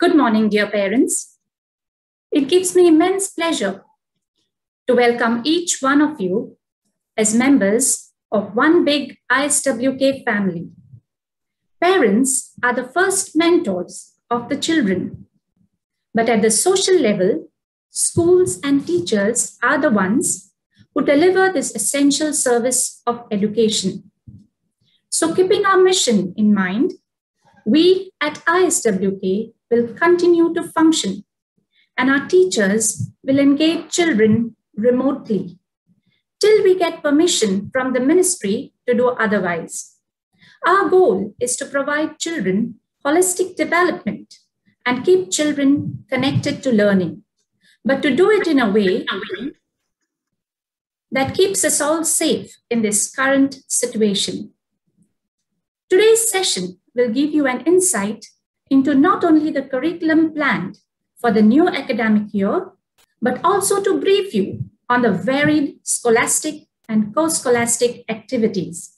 Good morning, dear parents. It gives me immense pleasure to welcome each one of you as members of one big ISWK family. Parents are the first mentors of the children, but at the social level, schools and teachers are the ones who deliver this essential service of education. So keeping our mission in mind, we at ISWK will continue to function and our teachers will engage children remotely till we get permission from the ministry to do otherwise. Our goal is to provide children holistic development and keep children connected to learning, but to do it in a way that keeps us all safe in this current situation. Today's session will give you an insight into not only the curriculum planned for the new academic year, but also to brief you on the varied scholastic and co-scholastic activities.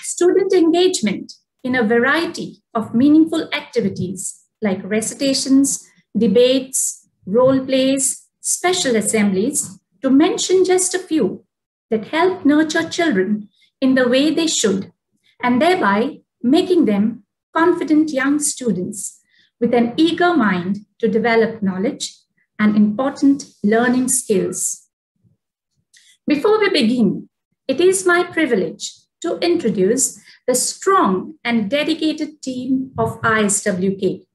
Student engagement in a variety of meaningful activities like recitations, debates, role plays, special assemblies, to mention just a few that help nurture children in the way they should, and thereby making them confident young students with an eager mind to develop knowledge and important learning skills. Before we begin, it is my privilege to introduce the strong and dedicated team of ISWK.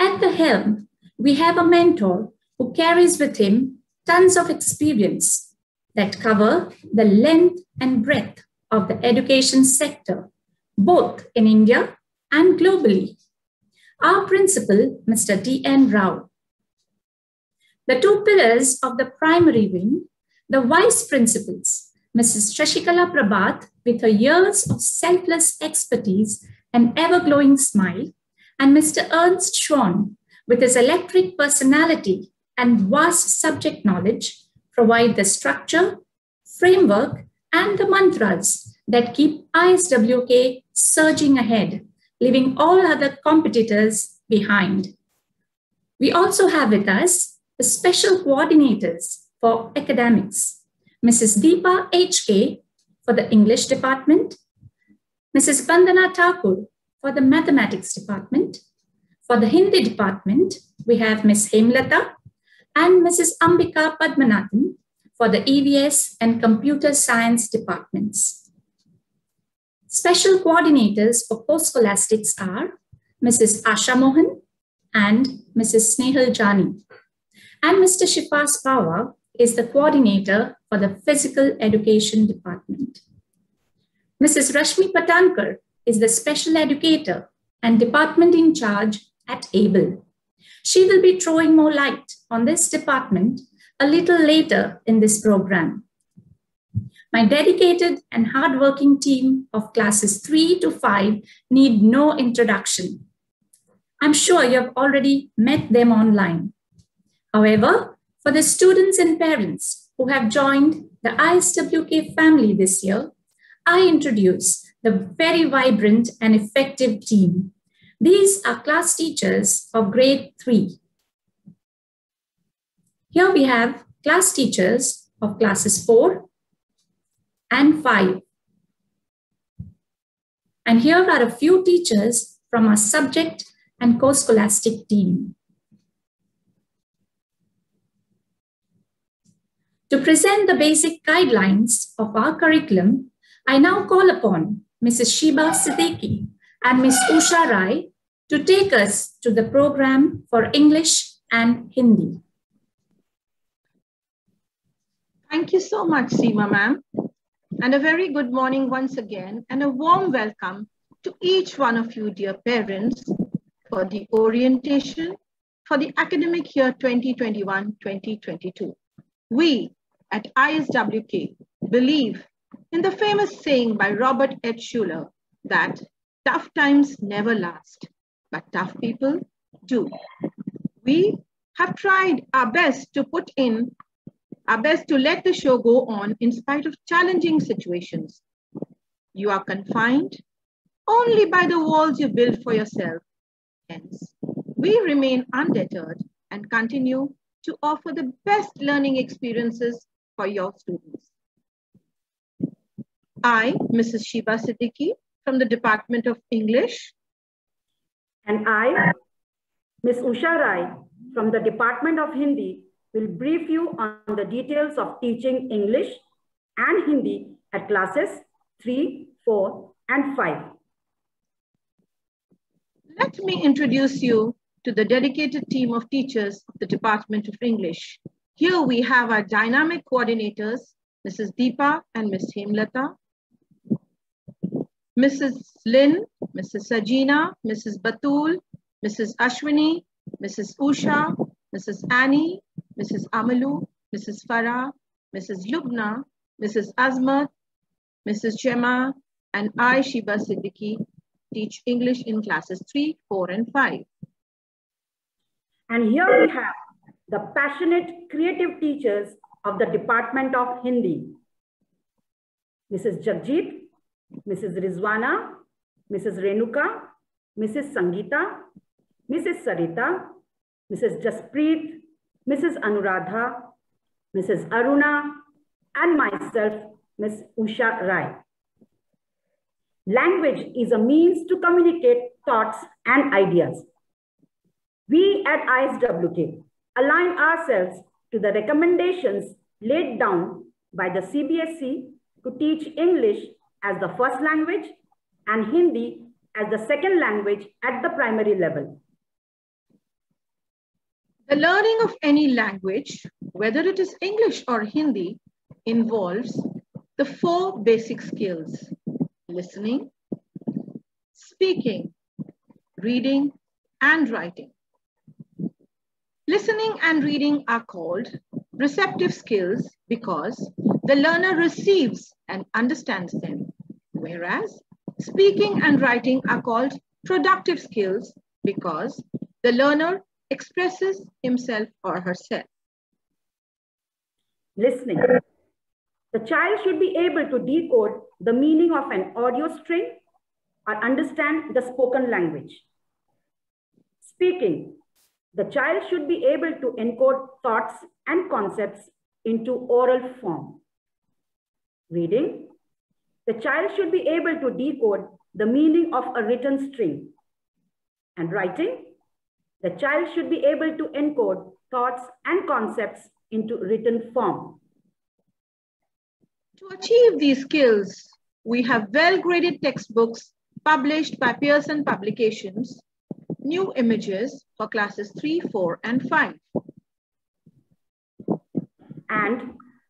At the helm, we have a mentor who carries with him tons of experience that cover the length and breadth of the education sector, both in India and globally. Our principal, Mr. D.N. Rao. The two pillars of the primary wing, the vice principals, Mrs. Shashikala Prabhat, with her years of selfless expertise and ever-glowing smile, and Mr. Ernst Schwan, with his electric personality and vast subject knowledge, provide the structure, framework, and the mantras that keep ISWK surging ahead, leaving all other competitors behind. We also have with us the special coordinators for academics, Mrs. Deepa H.K. for the English department, Mrs. Vandana Thakur for the mathematics department. For the Hindi department, we have Ms. Hemlata and Mrs. Ambika Padmanathan for the EVS and computer science departments. Special coordinators for post-scholastics are Mrs. Asha Mohan and Mrs. Snehal Jani. And Mr. Shifas Bawa is the coordinator for the physical education department. Mrs. Rashmi Patankar is the special educator and department in charge at ABLE. She will be throwing more light on this department a little later in this program. My dedicated and hardworking team of classes 3 to 5 need no introduction. I'm sure you have already met them online. However, for the students and parents who have joined the ISWK family this year, I introduce the very vibrant and effective team. These are class teachers of grade 3. Here we have class teachers of classes 4 and 5. And here are a few teachers from our subject and co-scholastic team. To present the basic guidelines of our curriculum, I now call upon Mrs. Sheba Siddiqui and Ms. Usha Rai to take us to the program for English and Hindi. Thank you so much, Seema ma'am. And a very good morning once again, and a warm welcome to each one of you, dear parents, for the orientation for the academic year 2021-2022. We at ISWK believe in the famous saying by Robert H. Schuller that tough times never last, but tough people do. We have tried our best to let the show go on in spite of challenging situations. You are confined only by the walls you build for yourself. Hence, we remain undeterred and continue to offer the best learning experiences for your students. I, Mrs. Sheba Siddiqui, from the Department of English. And I, Ms. Usha Rai, from the Department of Hindi, will brief you on the details of teaching English and Hindi at classes 3, 4, and 5. Let me introduce you to the dedicated team of teachers of the Department of English. Here we have our dynamic coordinators, Mrs. Deepa and Ms. Hemlata, Mrs. Lynn, Mrs. Sajina, Mrs. Batul, Mrs. Ashwini, Mrs. Usha, Mrs. Annie, Mrs. Amalu, Mrs. Farah, Mrs. Lubna, Mrs. Azmat, Mrs. Gemma, and I, Sheba Siddiqui, teach English in classes 3, 4, and 5. And here we have the passionate, creative teachers of the Department of Hindi. Mrs. Jagjit, Mrs. Rizwana, Mrs. Renuka, Mrs. Sangeeta, Mrs. Sarita, Mrs. Jaspreet, Mrs. Anuradha, Mrs. Aruna, and myself, Ms. Usha Rai. Language is a means to communicate thoughts and ideas. We at ISWK align ourselves to the recommendations laid down by the CBSE to teach English as the first language and Hindi as the second language at the primary level. The learning of any language, whether it is English or Hindi, involves the 4 basic skills: listening, speaking, reading, and writing. Listening and reading are called receptive skills because the learner receives and understands them, whereas speaking and writing are called productive skills because the learner expresses himself or herself. Listening. The child should be able to decode the meaning of an audio string or understand the spoken language. Speaking. The child should be able to encode thoughts and concepts into oral form. Reading. The child should be able to decode the meaning of a written string. And writing. The child should be able to encode thoughts and concepts into written form. To achieve these skills, we have well-graded textbooks published by Pearson Publications, new images for classes 3, 4, and 5. And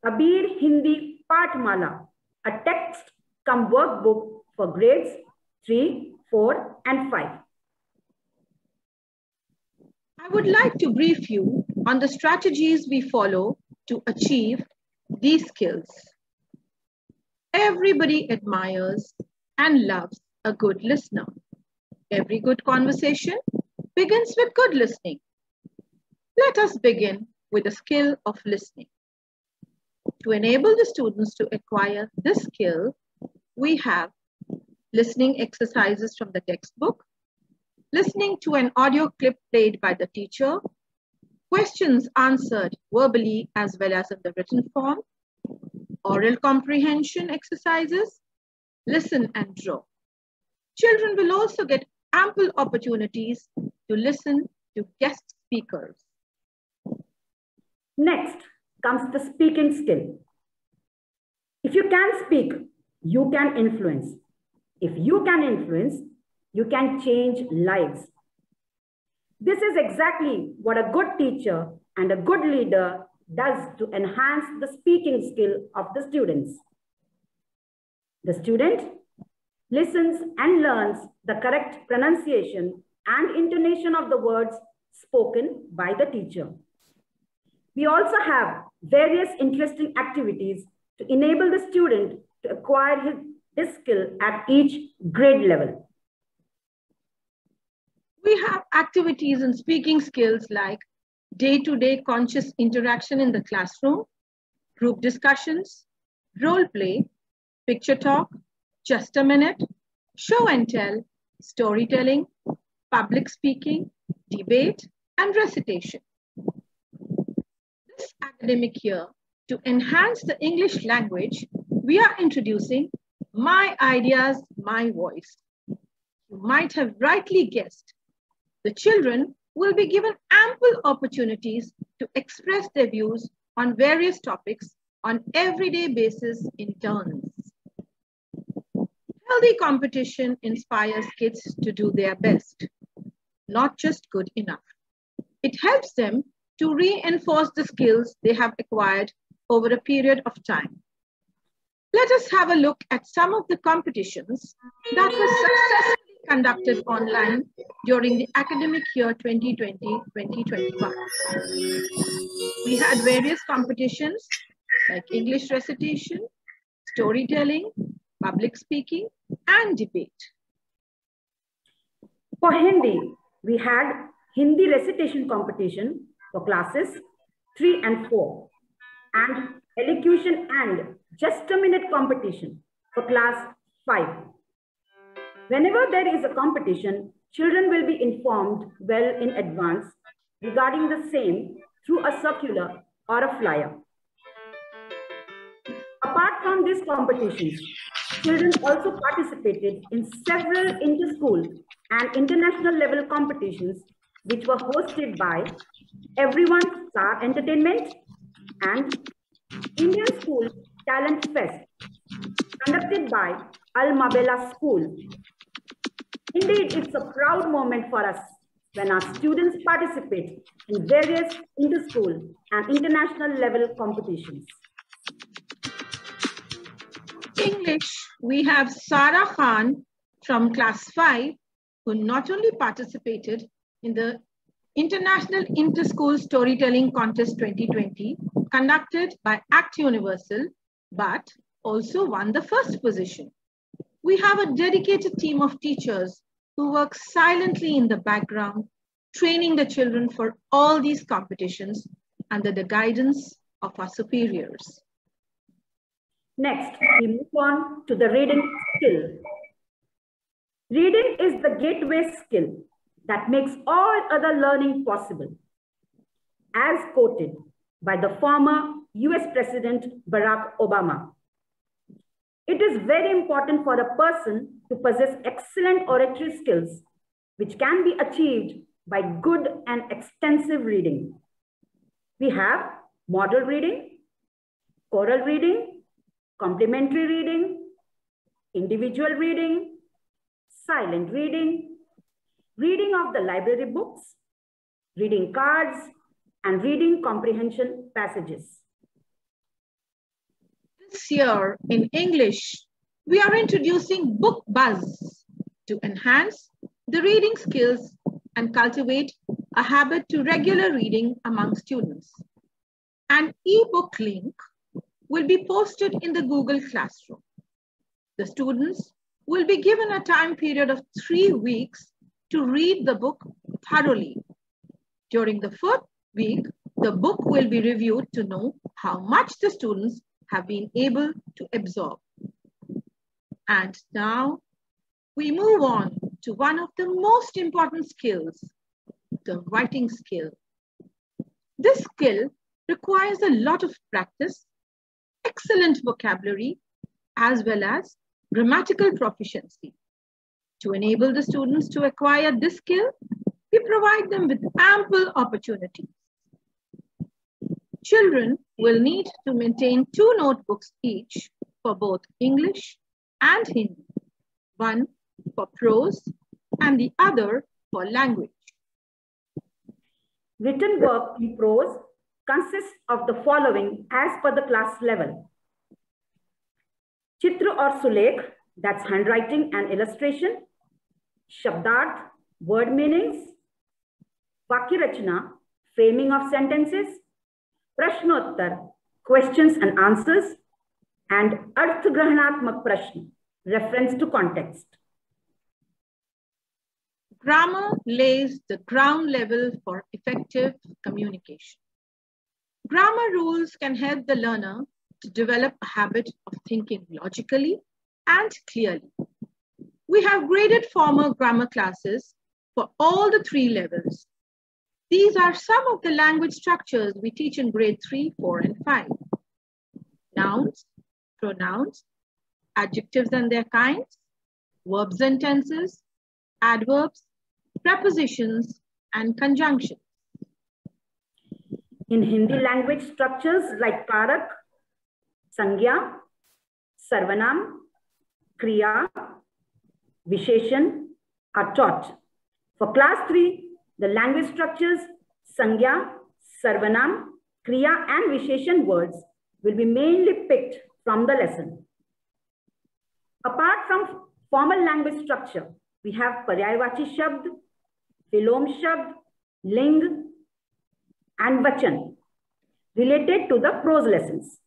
Abir Hindi Pathmala, a text cum workbook for grades 3, 4, and 5. I would like to brief you on the strategies we follow to achieve these skills. Everybody admires and loves a good listener. Every good conversation begins with good listening. Let us begin with the skill of listening. To enable the students to acquire this skill, we have listening exercises from the textbook, listening to an audio clip played by the teacher, questions answered verbally as well as in the written form, oral comprehension exercises, listen and draw. Children will also get ample opportunities to listen to guest speakers. Next comes the speaking skill. If you can speak, you can influence. If you can influence, you can change lives. This is exactly what a good teacher and a good leader does to enhance the speaking skill of the students. The student listens and learns the correct pronunciation and intonation of the words spoken by the teacher. We also have various interesting activities to enable the student to acquire this skill at each grade level. We have activities in speaking skills like day-to-day conscious interaction in the classroom, group discussions, role play, picture talk, just a minute, show and tell, storytelling, public speaking, debate, and recitation. This academic year, to enhance the English language, we are introducing My Ideas, My Voice. You might have rightly guessed. The children will be given ample opportunities to express their views on various topics on everyday basis in turns. Healthy competition inspires kids to do their best, not just good enough. It helps them to reinforce the skills they have acquired over a period of time. Let us have a look at some of the competitions that were successfully conducted online during the academic year 2020-2021. We had various competitions like English recitation, storytelling, public speaking, and debate. For Hindi, we had Hindi recitation competition for classes 3 and 4, and elocution and just a minute competition for class 5. Whenever there is a competition, children will be informed well in advance regarding the same through a circular or a flyer. Apart from these competitions, children also participated in several inter-school and international level competitions which were hosted by Everyone Star Entertainment and Indian School Talent Fest, conducted by Al Mabella School. Indeed, it's a proud moment for us when our students participate in various inter-school and international level competitions. English, we have Sarah Khan from class 5, who not only participated in the International Inter-School Storytelling Contest 2020, conducted by Act Universal, but also won the first position. We have a dedicated team of teachers who work silently in the background, training the children for all these competitions under the guidance of our superiors. Next, we move on to the reading skill. Reading is the gateway skill that makes all other learning possible. As quoted by the former US President Barack Obama, it is very important for a person to possess excellent oratory skills, which can be achieved by good and extensive reading. We have model reading, choral reading, complementary reading, individual reading, silent reading, reading of the library books, reading cards, and reading comprehension passages. This year in English, we are introducing Book Buzz to enhance the reading skills and cultivate a habit to regular reading among students. An e-book link will be posted in the Google Classroom. The students will be given a time period of 3 weeks to read the book thoroughly. During the 4th week, the book will be reviewed to know how much the students have been able to absorb. And now we move on to one of the most important skills, the writing skill. This skill requires a lot of practice, excellent vocabulary, as well as grammatical proficiency. To enable the students to acquire this skill, we provide them with ample opportunities. Children will need to maintain 2 notebooks each for both English and Hindi, one for prose and the other for language. Written work in prose consists of the following as per the class level. Chitra or Sulekh, that's handwriting and illustration. Shabdarth, word meanings. Vakya Rachna, framing of sentences. Prashnottar, questions and answers. And Arthgrahanatmak Prashna, reference to context. Grammar lays the ground level for effective communication. Grammar rules can help the learner to develop a habit of thinking logically and clearly. We have graded formal grammar classes for all the 3 levels These are some of the language structures we teach in grade 3, 4, and 5. Nouns, pronouns, adjectives and their kinds, verbs and tenses, adverbs, prepositions, and conjunctions. In Hindi language structures like Karak, Sangya, Sarvanam, Kriya, Visheshan are taught. For class 3, the language structures Sangya, Sarvanam, Kriya and Visheshan words will be mainly picked from the lesson. Apart from formal language structure, we have Paryayvachi Shabd, Vilom Shabd, Ling, and Vachan related to the prose lessons.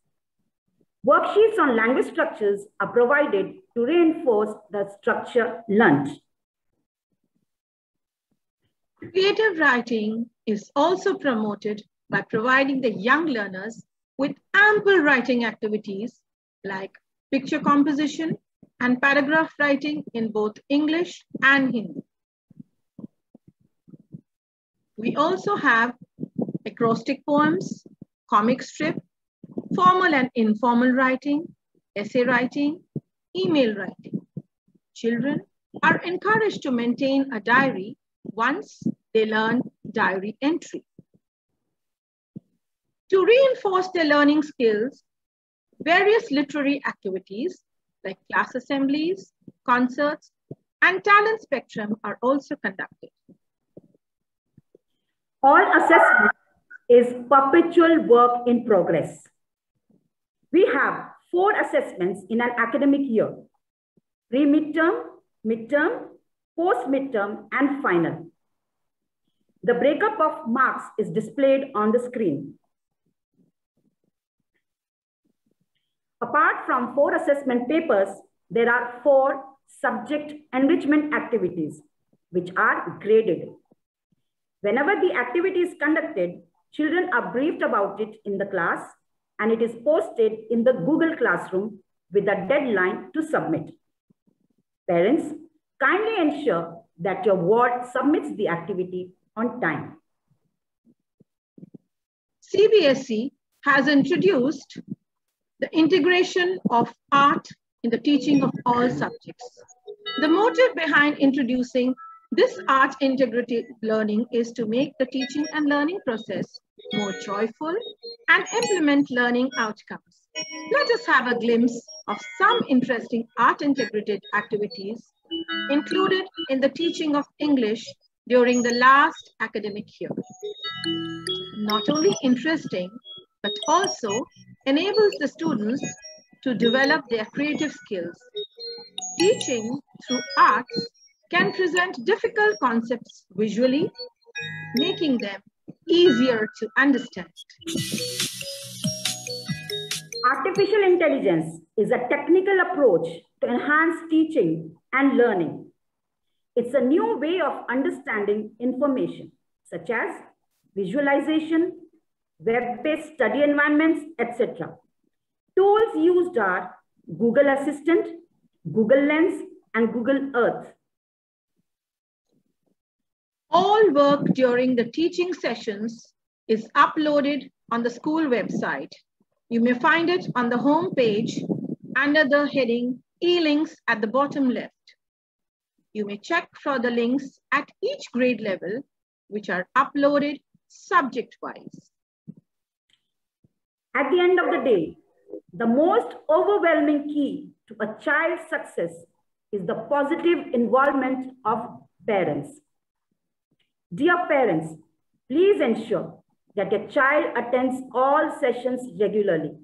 Worksheets on language structures are provided to reinforce the structure learned. Creative writing is also promoted by providing the young learners with ample writing activities like picture composition and paragraph writing in both English and Hindi. We also have acrostic poems, comic strip, formal and informal writing, essay writing, email writing. Children are encouraged to maintain a diary once they learn diary entry. To reinforce their learning skills, various literary activities like class assemblies, concerts, and talent spectrum are also conducted. All assessment is perpetual work in progress. We have 4 assessments in an academic year: pre-midterm, midterm, post-midterm, and final. The breakup of marks is displayed on the screen. Apart from 4 assessment papers, there are 4 subject enrichment activities, which are graded. Whenever the activity is conducted, children are briefed about it in the class, and it is posted in the Google Classroom with a deadline to submit. Parents, kindly ensure that your ward submits the activity on time. CBSE has introduced the integration of art in the teaching of all subjects. The motive behind introducing this art integrated learning is to make the teaching and learning process more joyful and implement learning outcomes. Let us have a glimpse of some interesting art integrated activities included in the teaching of English during the last academic year. Not only interesting, but also enables the students to develop their creative skills. Teaching through arts can present difficult concepts visually, making them easier to understand. Artificial intelligence is a technical approach to enhance teaching and learning. It's a new way of understanding information, such as visualization, web-based study environments, etc. Tools used are Google Assistant, Google Lens, and Google Earth. All work during the teaching sessions is uploaded on the school website. You may find it on the home page under the heading E-links at the bottom left. You may check for the links at each grade level, which are uploaded subject-wise. At the end of the day, the most overwhelming key to a child's success is the positive involvement of parents. Dear parents, please ensure that your child attends all sessions regularly,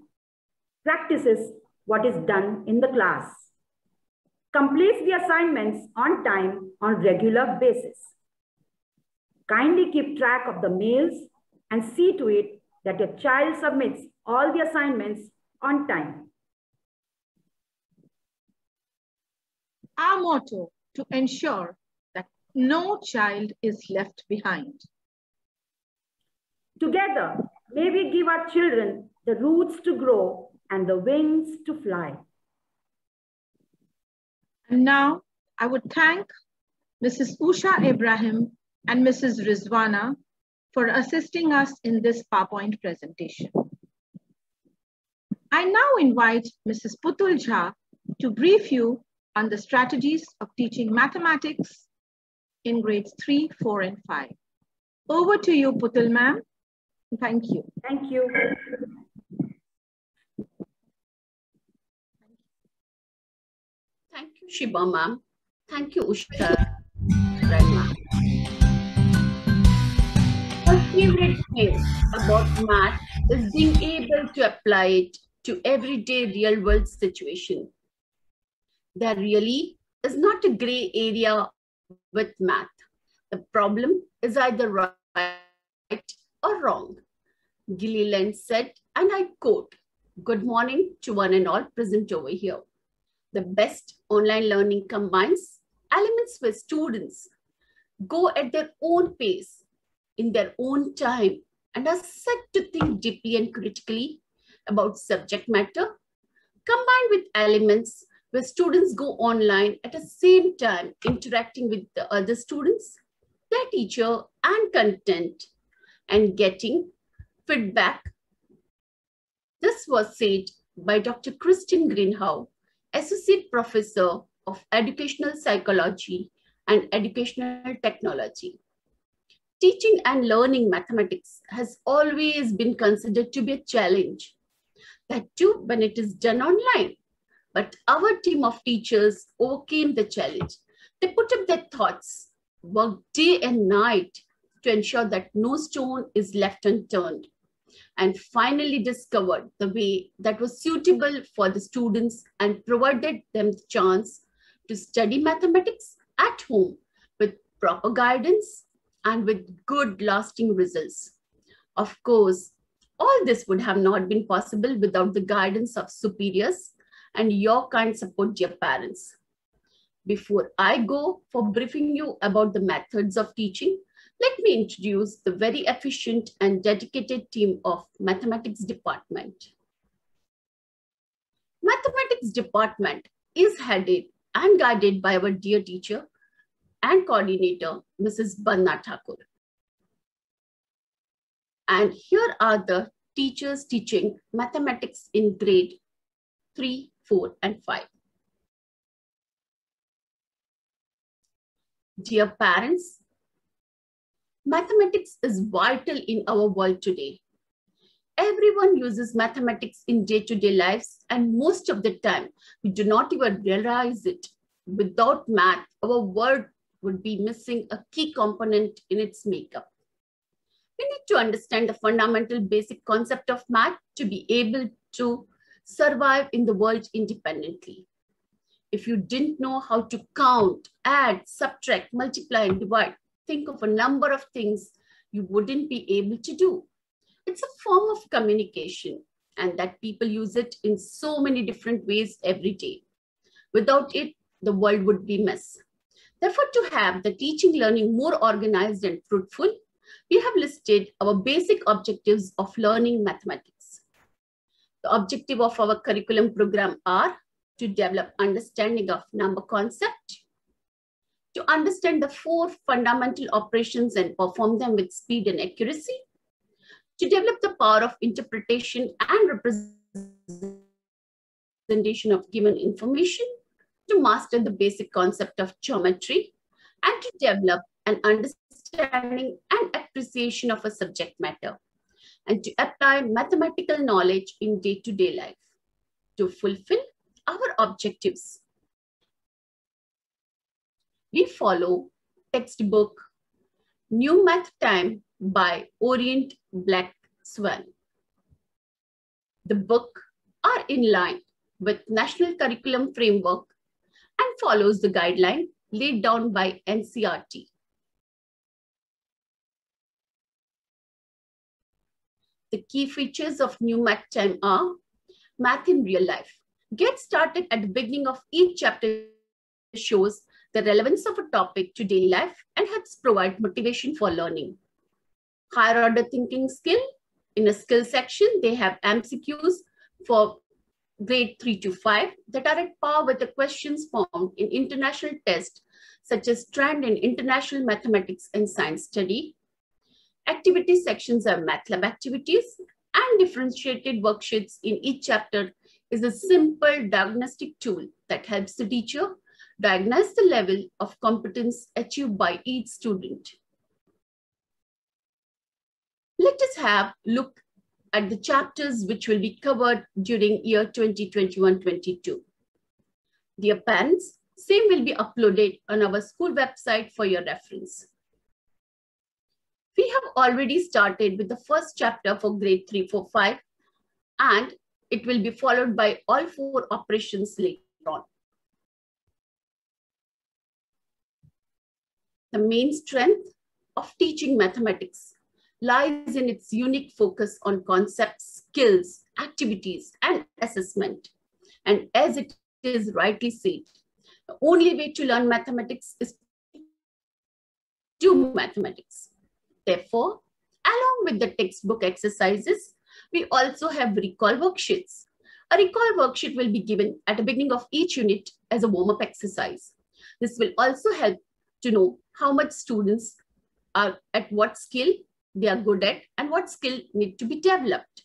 practices what is done in the class, completes the assignments on time on regular basis. Kindly keep track of the mails and see to it that your child submits all the assignments on time. Our motto to ensure that no child is left behind. Together, may we give our children the roots to grow and the wings to fly. And now I would thank Mrs. Usha Ibrahim and Mrs. Rizwana for assisting us in this PowerPoint presentation. I now invite Mrs. Putul Jha to brief you on the strategies of teaching mathematics in grades 3, 4, and 5. Over to you, Putul ma'am. Thank you. Thank you. Thank you, Shiba ma'am. Thank you, Usha. Ma'am. My favorite thing about math is being able to apply it to everyday real world situation. There really is not a gray area with math. The problem is either right or wrong. Gilliland said, and I quote, "Good morning to one and all present over here. The best online learning combines elements where students go at their own pace, in their own time, and are set to think deeply and critically about subject matter, combined with elements where students go online at the same time, interacting with the other students, their teacher, and content, and getting feedback." This was said by Dr. Christine Greenhow, Associate Professor of Educational Psychology and Educational Technology. Teaching and learning mathematics has always been considered to be a challenge, that too when it is done online. But our team of teachers overcame the challenge. They put up their thoughts, worked day and night to ensure that no stone is left unturned, and finally discovered the way that was suitable for the students and provided them the chance to study mathematics at home with proper guidance and with good lasting results. Of course, all this would have not been possible without the guidance of superiors and your kind support, dear parents. Before I go for briefing you about the methods of teaching, let me introduce the very efficient and dedicated team of Mathematics Department. Mathematics Department is headed and guided by our dear teacher and coordinator, Mrs. Banna Thakur. And here are the teachers teaching mathematics in grade 3, 4, and 5. Dear parents, mathematics is vital in our world today. Everyone uses mathematics in day-to-day lives, and most of the time, we do not even realize it. Without math, our world would be missing a key component in its makeup. We need to understand the fundamental basic concept of math to be able to survive in the world independently. If you didn't know how to count, add, subtract, multiply, and divide, think of a number of things you wouldn't be able to do. It's a form of communication, and that people use it in so many different ways every day. Without it, the world would be a mess. Therefore, to have the teaching learning more organized and fruitful, we have listed our basic objectives of learning mathematics. The objective of our curriculum program are to develop understanding of number concept, to understand the 4 fundamental operations and perform them with speed and accuracy, to develop the power of interpretation and representation of given information, to master the basic concept of geometry, and to develop an understanding and appreciation of a subject matter, and to apply mathematical knowledge in day-to-day life. To fulfill our objectives, we follow textbook New Math Time by Orient Black Swan. The book are in line with National Curriculum Framework and follows the guideline laid down by NCERT. The key features of New Math Time are math in real life. Get started at the beginning of each chapter shows the relevance of a topic to daily life and helps provide motivation for learning. Higher order thinking skill. In a skill section, they have MCQs for grade 3 to 5 that are at par with the questions found in international tests such as Strand in International Mathematics and Science Study. Activity sections are MATLAB activities, and differentiated worksheets in each chapter is a simple diagnostic tool that helps the teacher diagnose the level of competence achieved by each student. Let us have a look at the chapters which will be covered during year 2021-22. Dear parents, same will be uploaded on our school website for your reference. We have already started with the first chapter for grade 3, 4, 5, and it will be followed by all 4 operations later on. The main strength of teaching mathematics lies in its unique focus on concepts, skills, activities, and assessment. And as it is rightly said, the only way to learn mathematics is to do mathematics. Therefore, along with the textbook exercises, we also have recall worksheets. A recall worksheet will be given at the beginning of each unit as a warm-up exercise. This will also help to know how much students are at what skill they are good at and what skill need to be developed.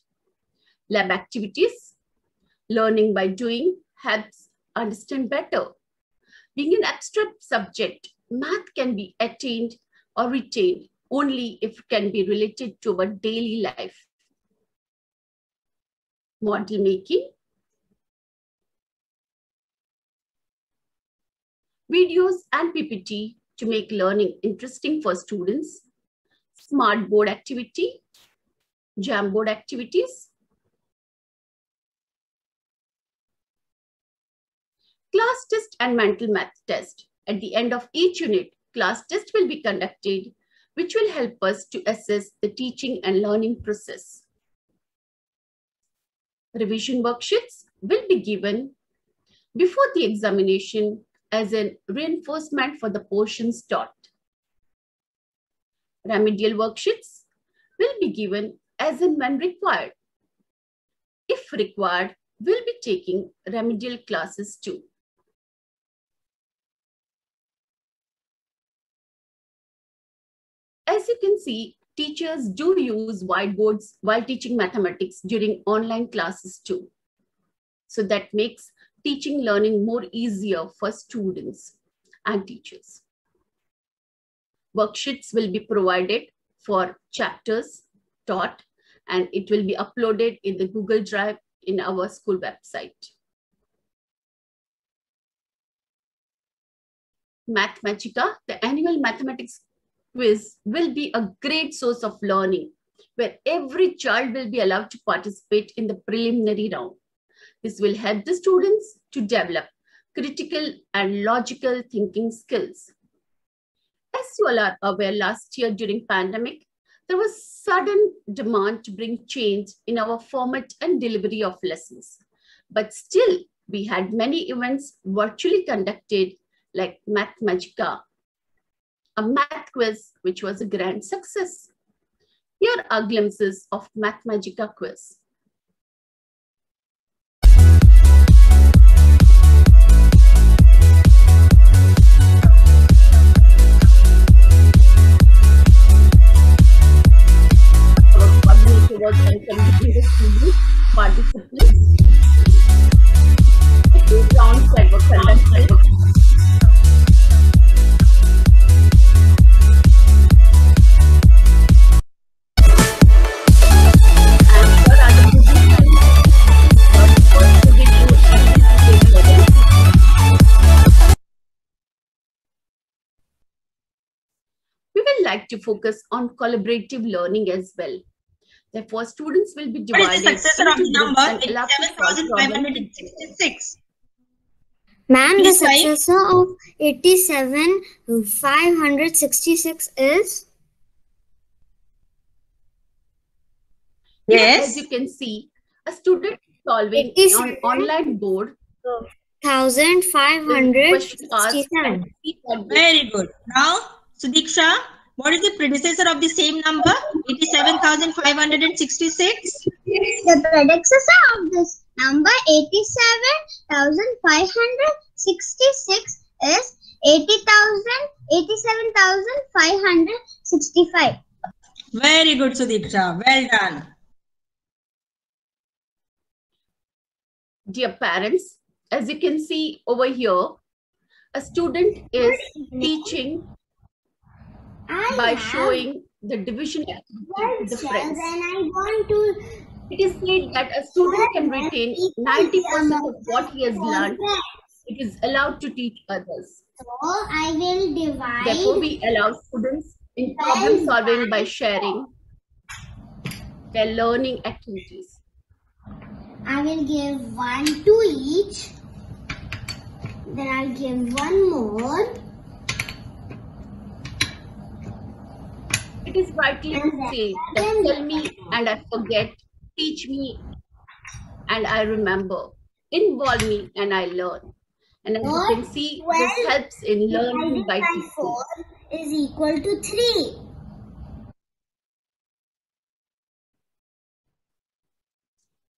Lab activities, learning by doing helps understand better. Being an abstract subject, math can be attained or retained only if it can be related to our daily life. Model making, videos and PPT to make learning interesting for students, smart board activity, Jamboard activities, class test and mental math test. At the end of each unit, class test will be conducted, which will help us to assess the teaching and learning process. Revision worksheets will be given before the examination as a reinforcement for the portions taught. Remedial worksheets will be given as and when required. If required, we'll be taking remedial classes too. As you can see, teachers do use whiteboards while teaching mathematics during online classes too. So that makes teaching learning more easier for students and teachers. Worksheets will be provided for chapters taught, and it will be uploaded in the Google Drive in our school website. Mathmagica, the annual mathematics quiz, will be a great source of learning where every child will be allowed to participate in the preliminary round. This will help the students to develop critical and logical thinking skills. As you all are aware, last year during pandemic, there was sudden demand to bring change in our format and delivery of lessons. But still, we had many events virtually conducted like Mathmagica, a math quiz, which was a grand success. Here are glimpses of Mathmagica quiz. Our coordinator was encouraging the students, participants. 2 rounds that were conducted. Like to focus on collaborative learning as well. Therefore, students will be divided into the number 87,566. Ma'am, the successor of 87,566 is? Yes. As you can see, a student solving on online board 1,567. Very good. Now, Sudiksha, what is the predecessor of the same number? 87,566. The predecessor of this number 87,566 is 87,565. Very good, Sudiksha. Well done. Dear parents, as you can see over here, a student is teaching by showing the division to the friends. It is said that a student can retain 90% of what he has learned. It is allowed to teach others. So I will divide. Therefore, we allow students in problem solving by sharing their learning activities. I will give 1 to each. Then I'll give 1 more. It is rightly to say that tell me and I forget, teach me and I remember, involve me and I learn. And as you can see, this helps in learning by teaching. 4 is equal to 3.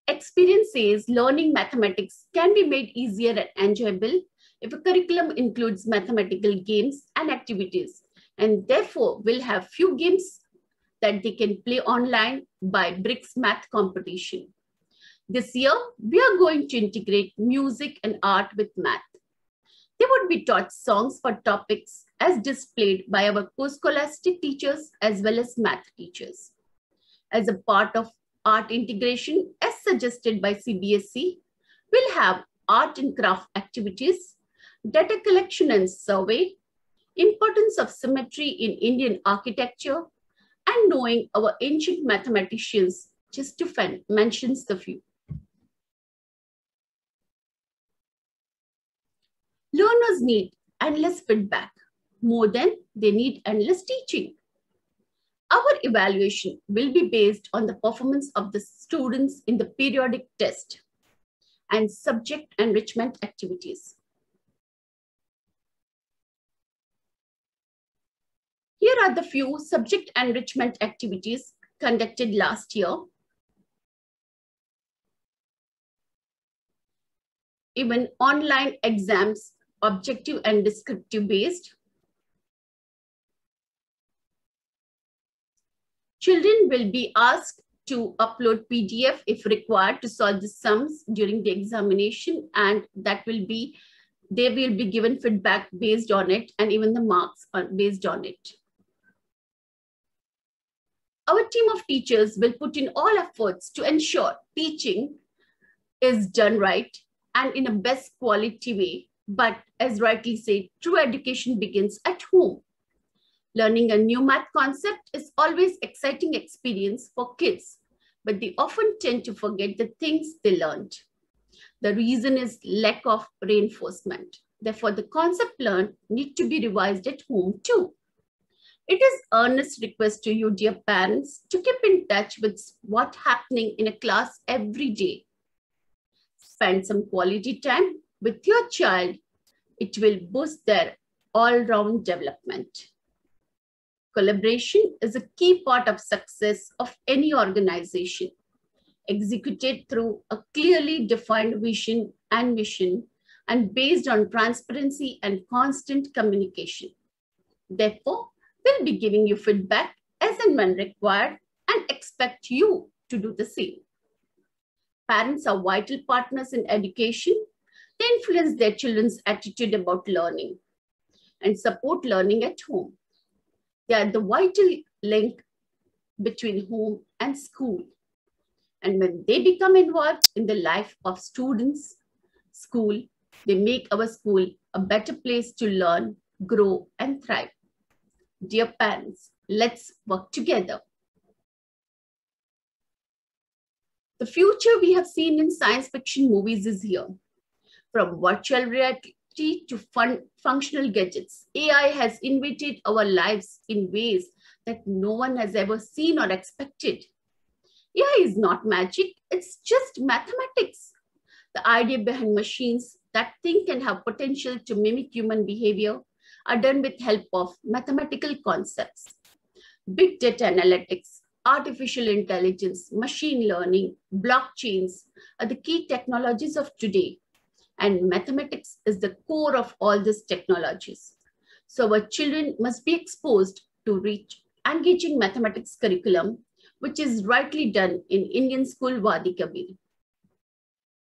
Experience says learning mathematics can be made easier and enjoyable if a curriculum includes mathematical games and activities, and therefore will have few games that they can play online by BRICS Math Competition. This year, we are going to integrate music and art with math. They would be taught songs for topics as displayed by our co-scholastic teachers as well as math teachers. As a part of art integration, as suggested by CBSE, we'll have art and craft activities, data collection and survey, importance of symmetry in Indian architecture, and knowing our ancient mathematicians, just to mention the few. Learners need endless feedback more than they need endless teaching. Our evaluation will be based on the performance of the students in the periodic test and subject enrichment activities. Here are the few subject enrichment activities conducted last year. Even online exams, objective and descriptive based. Children will be asked to upload PDF if required to solve the sums during the examination, and that will be, they will be given feedback based on it and even the marks are based on it. Our team of teachers will put in all efforts to ensure teaching is done right and in a best quality way. But as rightly said, true education begins at home. Learning a new math concept is always an exciting experience for kids, but they often tend to forget the things they learned. The reason is lack of reinforcement. Therefore, the concept learned need to be revised at home too. It is earnest request to you, dear parents, to keep in touch with what's happening in a class every day. Spend some quality time with your child. It will boost their all-round development. Collaboration is a key part of success of any organization, executed through a clearly defined vision and mission and based on transparency and constant communication. Therefore, we'll be giving you feedback as and when required and expect you to do the same. Parents are vital partners in education. They influence their children's attitude about learning and support learning at home. They are the vital link between home and school. And when they become involved in the life of students, school, they make our school a better place to learn, grow, and thrive. Dear parents, let's work together. The future we have seen in science fiction movies is here. From virtual reality to functional gadgets, AI has invaded our lives in ways that no one has ever seen or expected. AI is not magic, it's just mathematics. The idea behind machines that think and have potential to mimic human behavior are done with help of mathematical concepts. Big data analytics, artificial intelligence, machine learning, blockchains are the key technologies of today. And mathematics is the core of all these technologies. So our children must be exposed to engaging mathematics curriculum, which is rightly done in Indian School Wadi Kabir.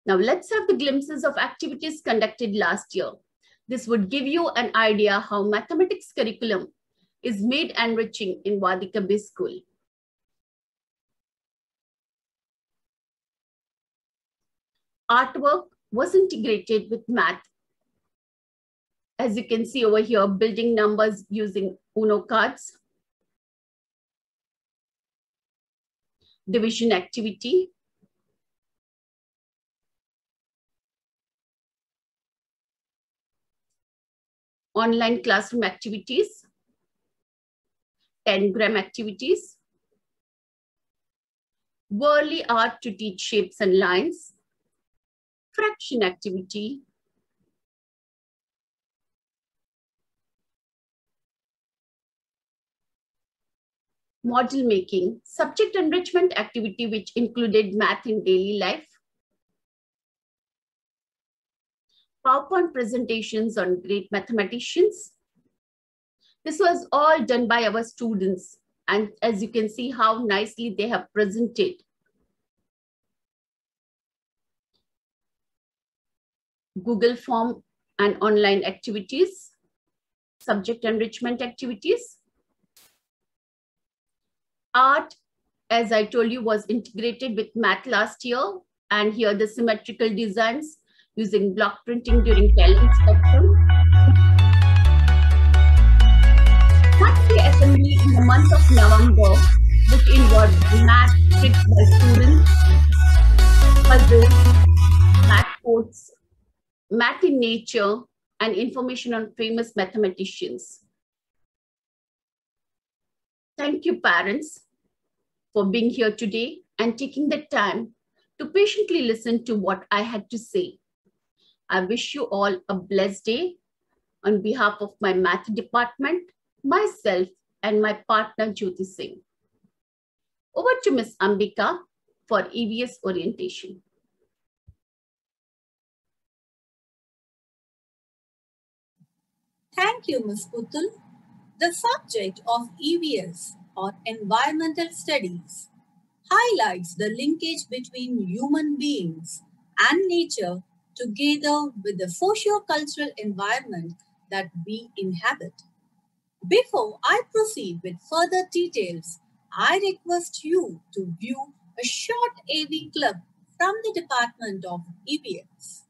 Now let's have the glimpses of activities conducted last year. This would give you an idea how mathematics curriculum is made enriching in Wadi Kabir School. Artwork was integrated with math. As you can see over here, building numbers using Uno cards. Division activity. Online classroom activities. 10-gram activities. Worldly art to teach shapes and lines. Fraction activity. Model making, subject enrichment activity which included math in daily life. PowerPoint presentations on great mathematicians. This was all done by our students, and as you can see how nicely they have presented. Google form and online activities, subject enrichment activities. Art, as I told you, was integrated with math last year, and here the symmetrical designs using block printing during talent spectrum. Monthly assembly in the month of November, which involved math tips by students, puzzles, math quotes, math in nature, and information on famous mathematicians. Thank you, parents, for being here today and taking the time to patiently listen to what I had to say. I wish you all a blessed day on behalf of my math department, myself, and my partner, Jyoti Singh. Over to Ms. Ambika for EVS orientation. Thank you, Ms. Putul. The subject of EVS, or Environmental Studies, highlights the linkage between human beings and nature together with the socio-cultural environment that we inhabit. Before I proceed with further details, I request you to view a short AV clip from the Department of EVS.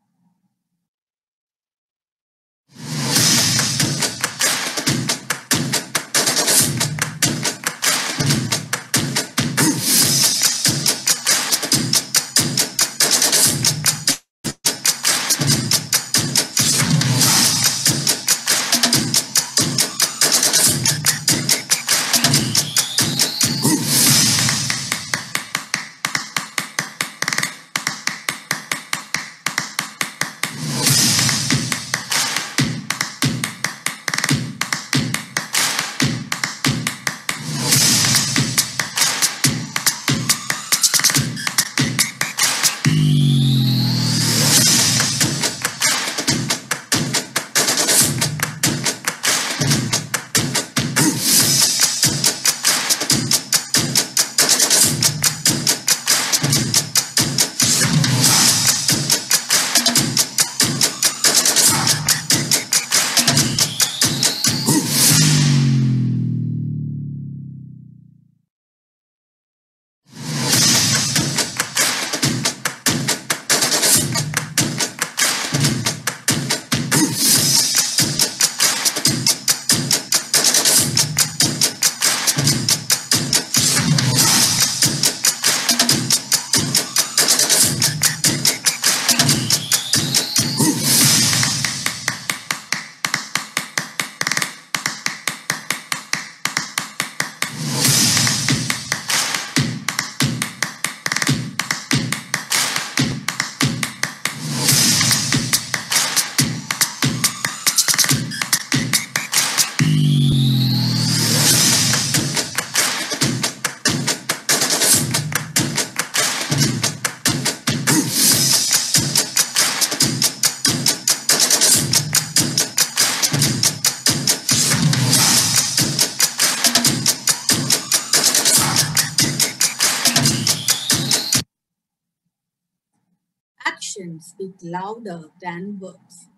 actions speak louder than words,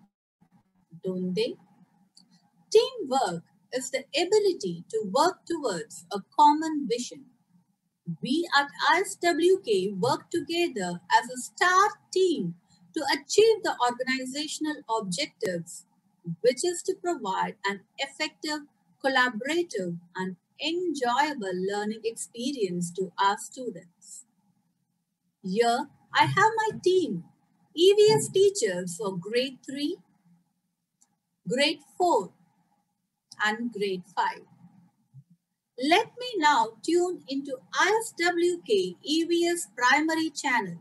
don't they? Teamwork is the ability to work towards a common vision. We at ISWK work together as a star team to achieve the organizational objectives, which is to provide an effective, collaborative, and enjoyable learning experience to our students. Here, I have my team, EVS teachers for grade 3, grade 4, and grade 5. Let me now tune into ISWK EVS primary channel.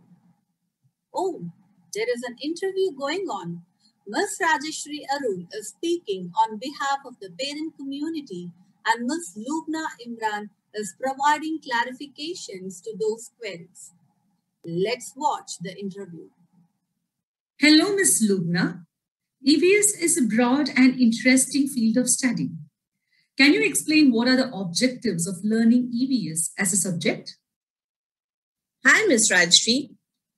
Oh, there is an interview going on. Ms. Rajeshri Arul is speaking on behalf of the parent community, and Ms. Lubna Imran is providing clarifications to those queries. Let's watch the interview. Hello, Ms. Lubna. EVS is a broad and interesting field of study. Can you explain what are the objectives of learning EVS as a subject? Hi, Ms. Rajshri.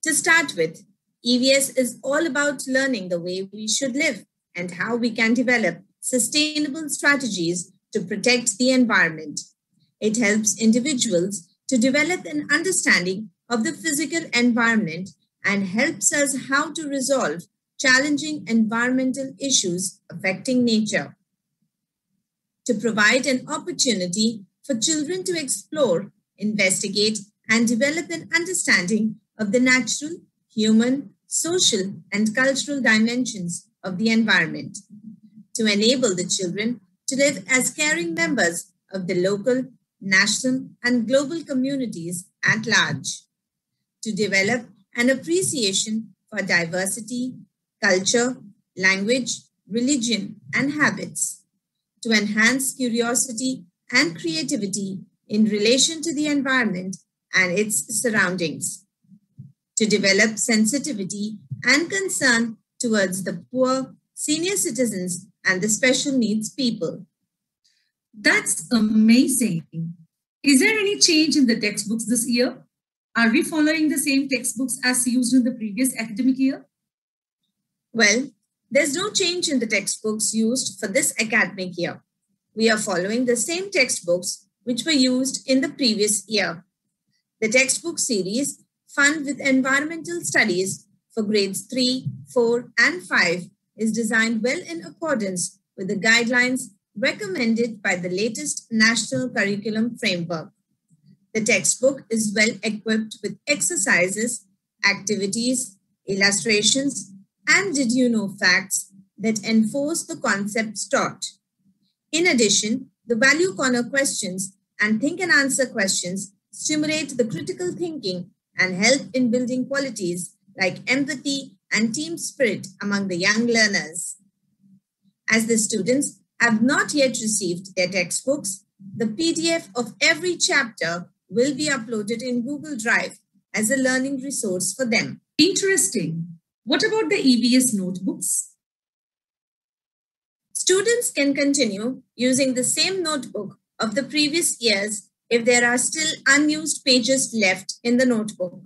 To start with, EVS is all about learning the way we should live and how we can develop sustainable strategies to protect the environment. It helps individuals to develop an understanding of the physical environment and helps us how to resolve challenging environmental issues affecting nature. To provide an opportunity for children to explore, investigate, and develop an understanding of the natural, human, social, and cultural dimensions of the environment. To enable the children to live as caring members of the local, national, and global communities at large. To develop an appreciation for diversity, culture, language, religion, and habits. To enhance curiosity and creativity in relation to the environment and its surroundings. To develop sensitivity and concern towards the poor, senior citizens, and the special needs people. That's amazing. Is there any change in the textbooks this year? Are we following the same textbooks as used in the previous academic year? Well, there's no change in the textbooks used for this academic year. We are following the same textbooks which were used in the previous year. The textbook series Fun with Environmental Studies for grades 3, 4, and 5 is designed well in accordance with the guidelines recommended by the latest National Curriculum Framework. The textbook is well equipped with exercises, activities, illustrations, and did you know facts that enforce the concepts taught. In addition, the value corner questions and think and answer questions stimulate the critical thinking and help in building qualities like empathy and team spirit among the young learners. As the students have not yet received their textbooks, the PDF of every chapter will be uploaded in Google Drive as a learning resource for them. Interesting. What about the EVS notebooks? Students can continue using the same notebook of the previous years if there are still unused pages left in the notebook.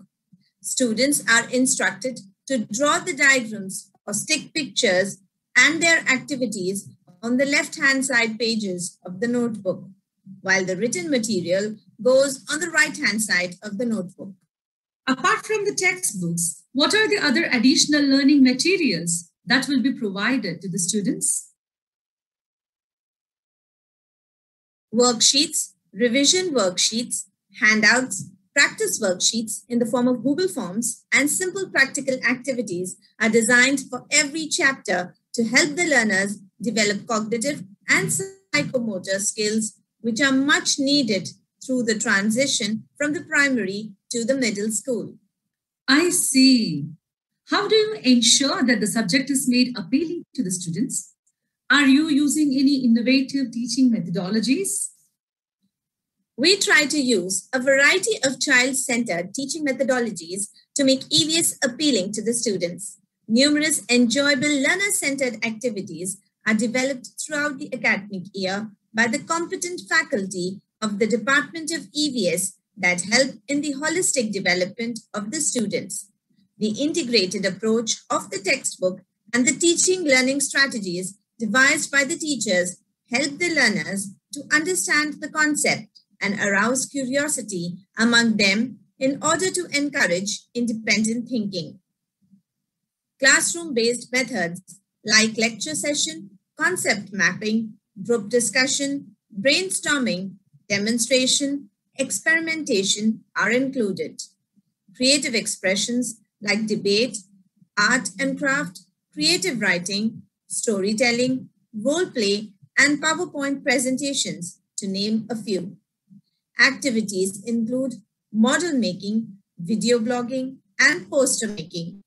Students are instructed to draw the diagrams or stick pictures and their activities on the left-hand side pages of the notebook, while the written material goes on the right-hand side of the notebook. Apart from the textbooks, what are the other additional learning materials that will be provided to the students? Worksheets, revision worksheets, handouts, practice worksheets in the form of Google Forms, and simple practical activities are designed for every chapter to help the learners develop cognitive and psychomotor skills, which are much needed through the transition from the primary to the middle school. I see. How do you ensure that the subject is made appealing to the students? Are you using any innovative teaching methodologies? We try to use a variety of child-centered teaching methodologies to make EVS appealing to the students. Numerous enjoyable learner-centered activities are developed throughout the academic year by the competent faculty of the Department of EVS that help in the holistic development of the students. the integrated approach of the textbook and the teaching learning strategies devised by the teachers help the learners to understand the concept and arouse curiosity among them in order to encourage independent thinking. Classroom-based methods like lecture session, concept mapping, group discussion, brainstorming, demonstration, experimentation are included. Creative expressions like debate, art and craft, creative writing, storytelling, role play, and PowerPoint presentations, to name a few. Activities include model making, video blogging, and poster making.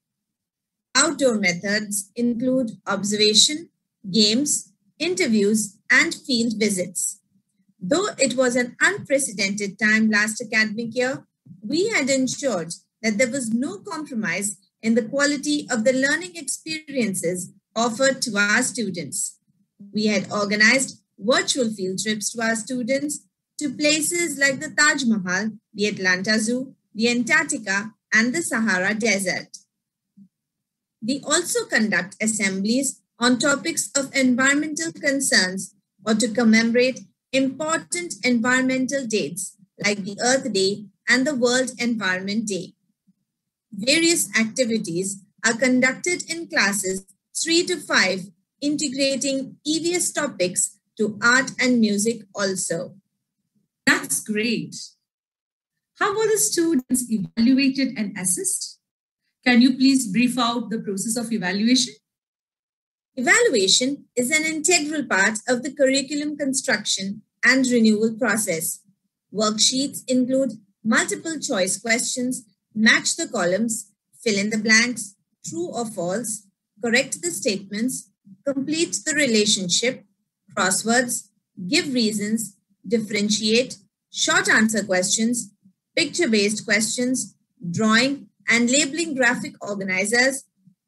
Outdoor methods include observation, games, interviews, and field visits. Though it was an unprecedented time last academic year, we had ensured that there was no compromise in the quality of the learning experiences offered to our students. We had organized virtual field trips to our students to places like the Taj Mahal, the Atlanta Zoo, the Antarctica, and the Sahara Desert. We also conduct assemblies on topics of environmental concerns or to commemorate important environmental dates like the Earth Day and the World Environment Day. Various activities are conducted in classes 3 to 5, integrating EVS topics to art and music also. That's great. How were the students evaluated and assessed? Can you please brief out the process of evaluation? Evaluation is an integral part of the curriculum construction and renewal process. Worksheets include multiple choice questions, match the columns, fill in the blanks, true or false, correct the statements, complete the relationship, crosswords, give reasons, differentiate, short answer questions, picture-based questions, drawing and labeling graphic organizers,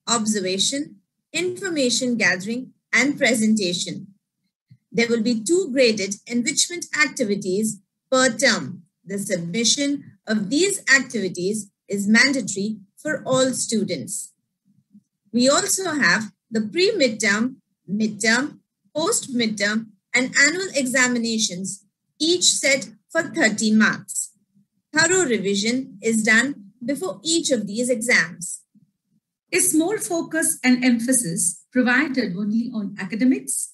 observation, information gathering, and presentation. There will be 2 graded enrichment activities per term. The submission of these activities is mandatory for all students. We also have the pre-midterm, midterm, post-midterm, and annual examinations, each set for 30 marks. Thorough revision is done before each of these exams. Is more focus and emphasis provided only on academics?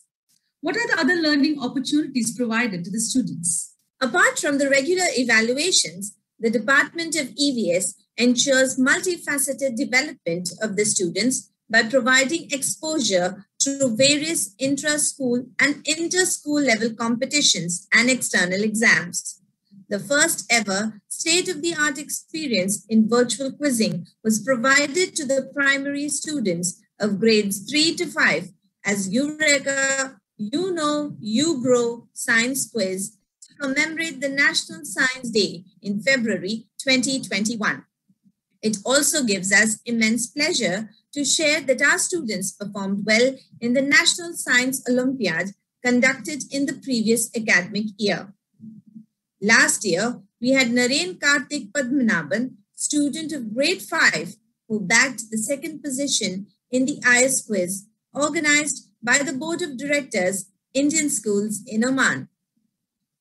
What are the other learning opportunities provided to the students? Apart from the regular evaluations, the Department of EVS ensures multifaceted development of the students by providing exposure to various intra-school and inter-school level competitions and external exams. The first ever state-of-the-art experience in virtual quizzing was provided to the primary students of grades 3 to 5 as Eureka, You Know, You Grow Science Quiz to commemorate the National Science Day in February 2021. It also gives us immense pleasure to share that our students performed well in the National Science Olympiad conducted in the previous academic year. Last year, we had Naren Karthik Padmanabhan, student of grade 5, who bagged the 2nd position in the IS quiz organized by the Board of Directors, Indian Schools in Oman.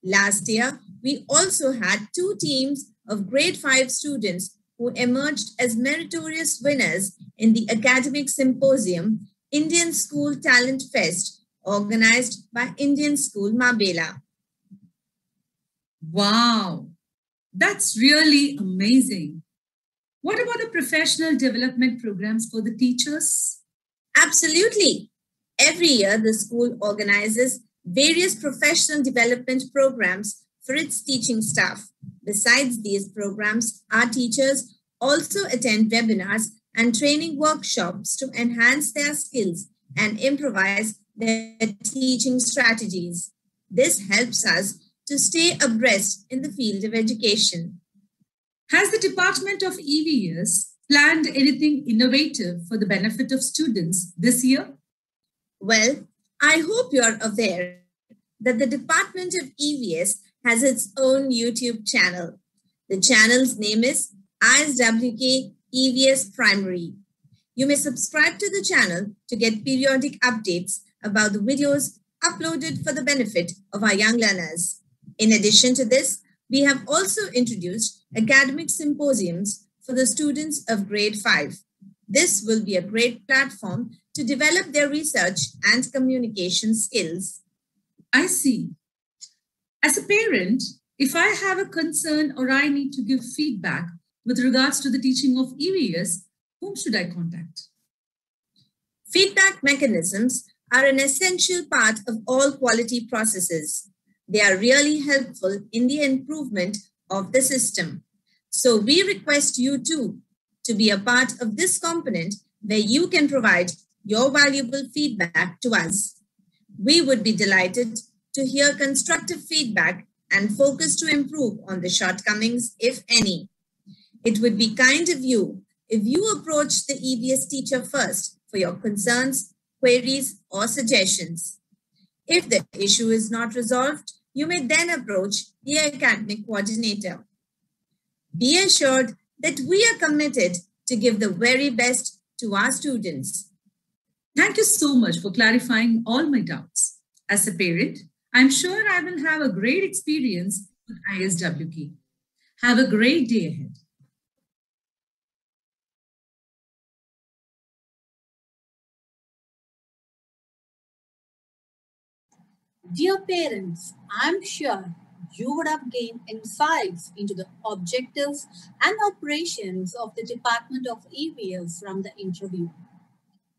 Last year, we also had 2 teams of grade 5 students who emerged as meritorious winners in the academic symposium, Indian School Talent Fest, organized by Indian School Marbella. Wow, that's really amazing. What about the professional development programs for the teachers? Absolutely. Every year, the school organizes various professional development programs for its teaching staff. Besides these programs, our teachers also attend webinars and training workshops to enhance their skills and improvise their teaching strategies. This helps us to stay abreast in the field of education. Has the Department of EVS planned anything innovative for the benefit of students this year? Well, I hope you're aware that the Department of EVS has its own YouTube channel. The channel's name is ISWK EVS Primary. You may subscribe to the channel to get periodic updates about the videos uploaded for the benefit of our young learners. In addition to this, we have also introduced academic symposiums for the students of grade 5. This will be a great platform to develop their research and communication skills. I see. As a parent, if I have a concern or I need to give feedback with regards to the teaching of EVS, whom should I contact? Feedback mechanisms are an essential part of all quality processes. They are really helpful in the improvement of the system. So we request you too to be a part of this component where you can provide your valuable feedback to us. We would be delighted to hear constructive feedback and focus to improve on the shortcomings, if any. It would be kind of you if you approach the EVS teacher first for your concerns, queries, or suggestions. If the issue is not resolved, you may then approach the academic coordinator. Be assured that we are committed to give the very best to our students. Thank you so much for clarifying all my doubts. As a parent, I'm sure I will have a great experience with ISWK. Have a great day ahead. Dear parents, I'm sure you would have gained insights into the objectives and operations of the Department of EVS from the interview.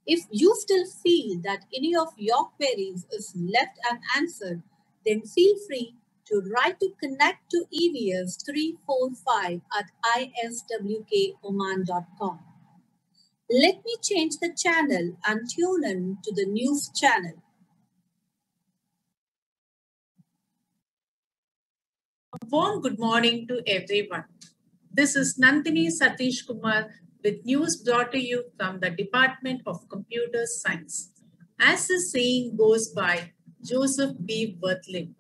If you still feel that any of your queries is left unanswered, then feel free to write to connect to EVS 345 at iswkoman.com. Let me change the channel and tune in to the news channel. A warm good morning to everyone. This is Nandini Satish Kumar with news brought to you from the Department of Computer Science. As the saying goes by Joseph B. Werthling,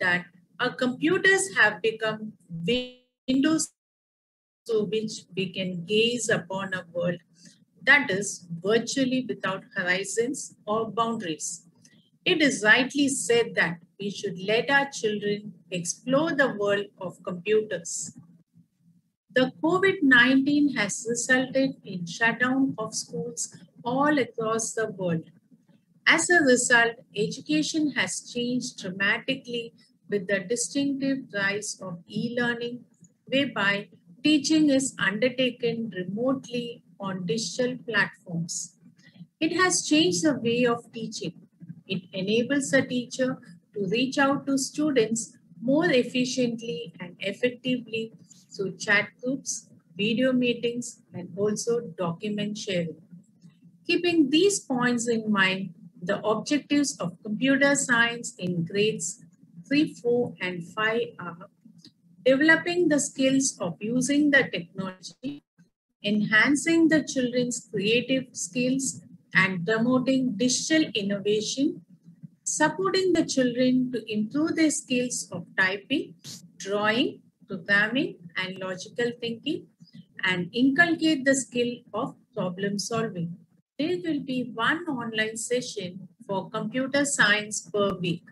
that our computers have become windows through which we can gaze upon a world that is virtually without horizons or boundaries. It is rightly said that we should let our children explore the world of computers. The COVID-19 has resulted in shutdown of schools all across the world. As a result, education has changed dramatically with the distinctive rise of e-learning, whereby teaching is undertaken remotely on digital platforms. It has changed the way of teaching. It enables a teacher to reach out to students more efficiently and effectively through chat groups, video meetings, and also document sharing. Keeping these points in mind, the objectives of computer science in grades 3, 4, and 5 are developing the skills of using the technology, enhancing the children's creative skills, and promoting digital innovation, supporting the children to improve their skills of typing, drawing, programming, and logical thinking, and inculcate the skill of problem solving. There will be one online session for computer science per week.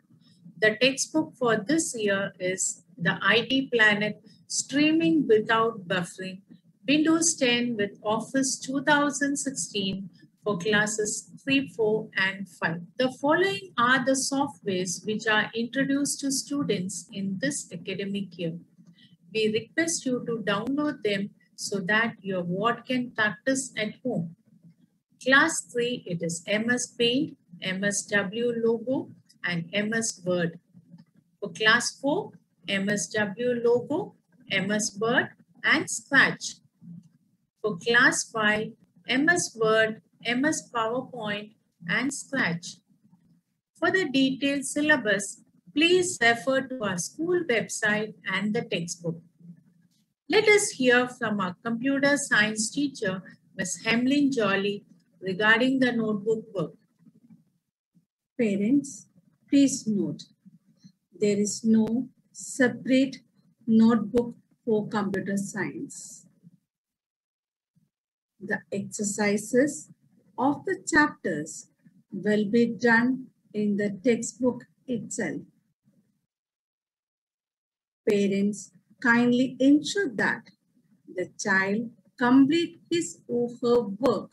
The textbook for this year is the IT Planet Streaming Without Buffering, Windows 10 with Office 2016 for classes 3, 4, and 5. The following are the softwares which are introduced to students in this academic year. We request you to download them so that your ward can practice at home. Class 3, it is MS Paint, MSW Logo, and MS Word. For Class 4, MSW Logo, MS Word, and Scratch. For Class 5, MS Word, MS PowerPoint, and Scratch. For the detailed syllabus, please refer to our school website and the textbook. Let us hear from our computer science teacher, Ms. Hemlyn Jolly, regarding the notebook work. Parents, please note, there is no separate notebook for computer science. The exercises of the chapters will be done in the textbook itself. Parents kindly ensure that the child complete his or her work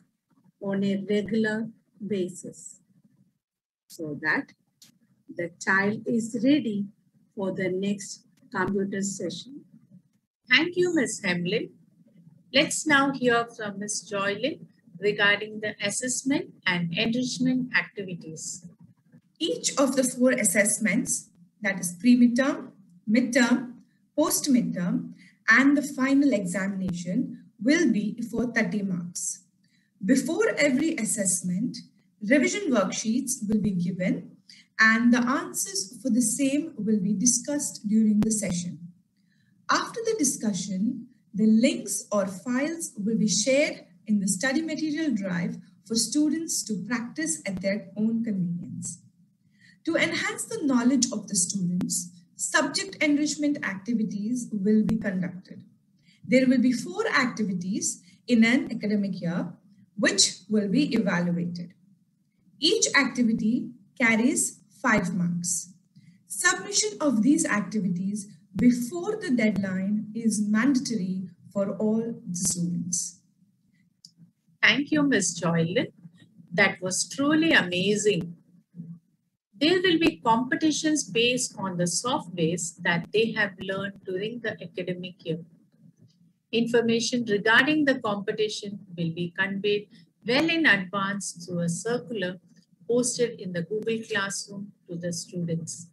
on a regular basis so that the child is ready for the next computer session. Thank you, Ms. Hamlin. Let's now hear from Ms. Joylin regarding the assessment and enrichment activities. Each of the 4 assessments, that is pre-midterm, midterm, post-midterm, and the final examination will be for 30 marks. Before every assessment, revision worksheets will be given and the answers for the same will be discussed during the session. After the discussion, the links or files will be shared in the study material drive for students to practice at their own convenience. To enhance the knowledge of the students, subject enrichment activities will be conducted. There will be 4 activities in an academic year, which will be evaluated. Each activity carries 5 marks. Submission of these activities before the deadline is mandatory for all the students. Thank you, Ms. Joylin. That was truly amazing. There will be competitions based on the softwares that they have learned during the academic year. Information regarding the competition will be conveyed well in advance through a circular posted in the Google Classroom to the students.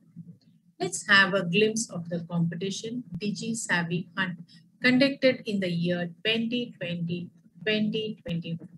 Let's have a glimpse of the competition Digi Savvy Hunt conducted in the year 2020-2021.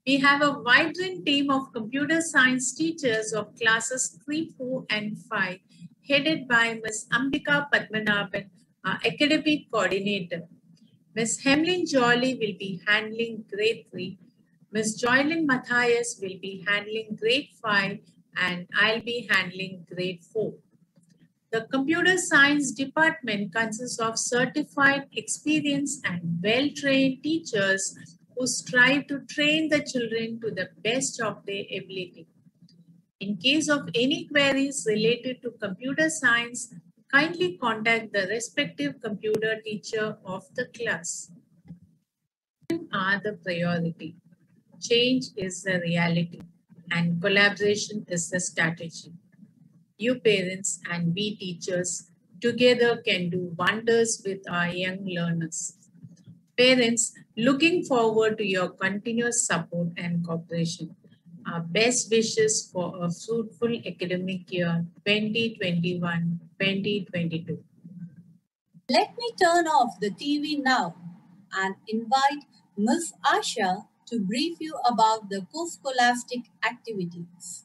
We have a vibrant team of computer science teachers of classes 3, 4, and 5, headed by Ms. Ambika Padmanabhan, our academic coordinator. Ms. Hemlin Jolly will be handling grade 3, Ms. Joylin Matthias will be handling grade 5, and I'll be handling grade 4. The computer science department consists of certified, experienced, and well-trained teachers who strive to train the children to the best of their ability. In case of any queries related to computer science, kindly contact the respective computer teacher of the class. Are the priority. Change is the reality, and collaboration is the strategy. You parents and we teachers together can do wonders with our young learners. Parents, looking forward to your continuous support and cooperation. Our best wishes for a fruitful academic year 2021-2022. Let me turn off the TV now and invite Ms. Asha to brief you about the co-scholastic activities.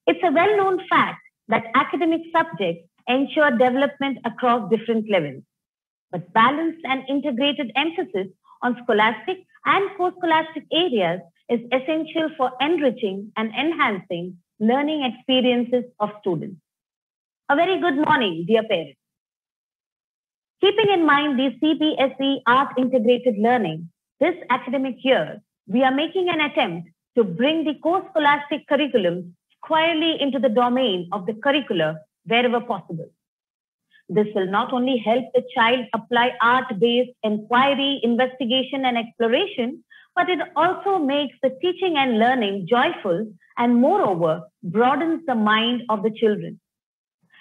It's a well-known fact that academic subjects ensure development across different levels, but balanced and integrated emphasis on scholastic and post-scholastic areas is essential for enriching and enhancing learning experiences of students. A very good morning, dear parents. Keeping in mind the CBSE Art Integrated Learning, this academic year, we are making an attempt to bring the co-scholastic curriculum squarely into the domain of the curricula wherever possible. This will not only help the child apply art-based inquiry, investigation, and exploration, but it also makes the teaching and learning joyful and moreover broadens the mind of the children.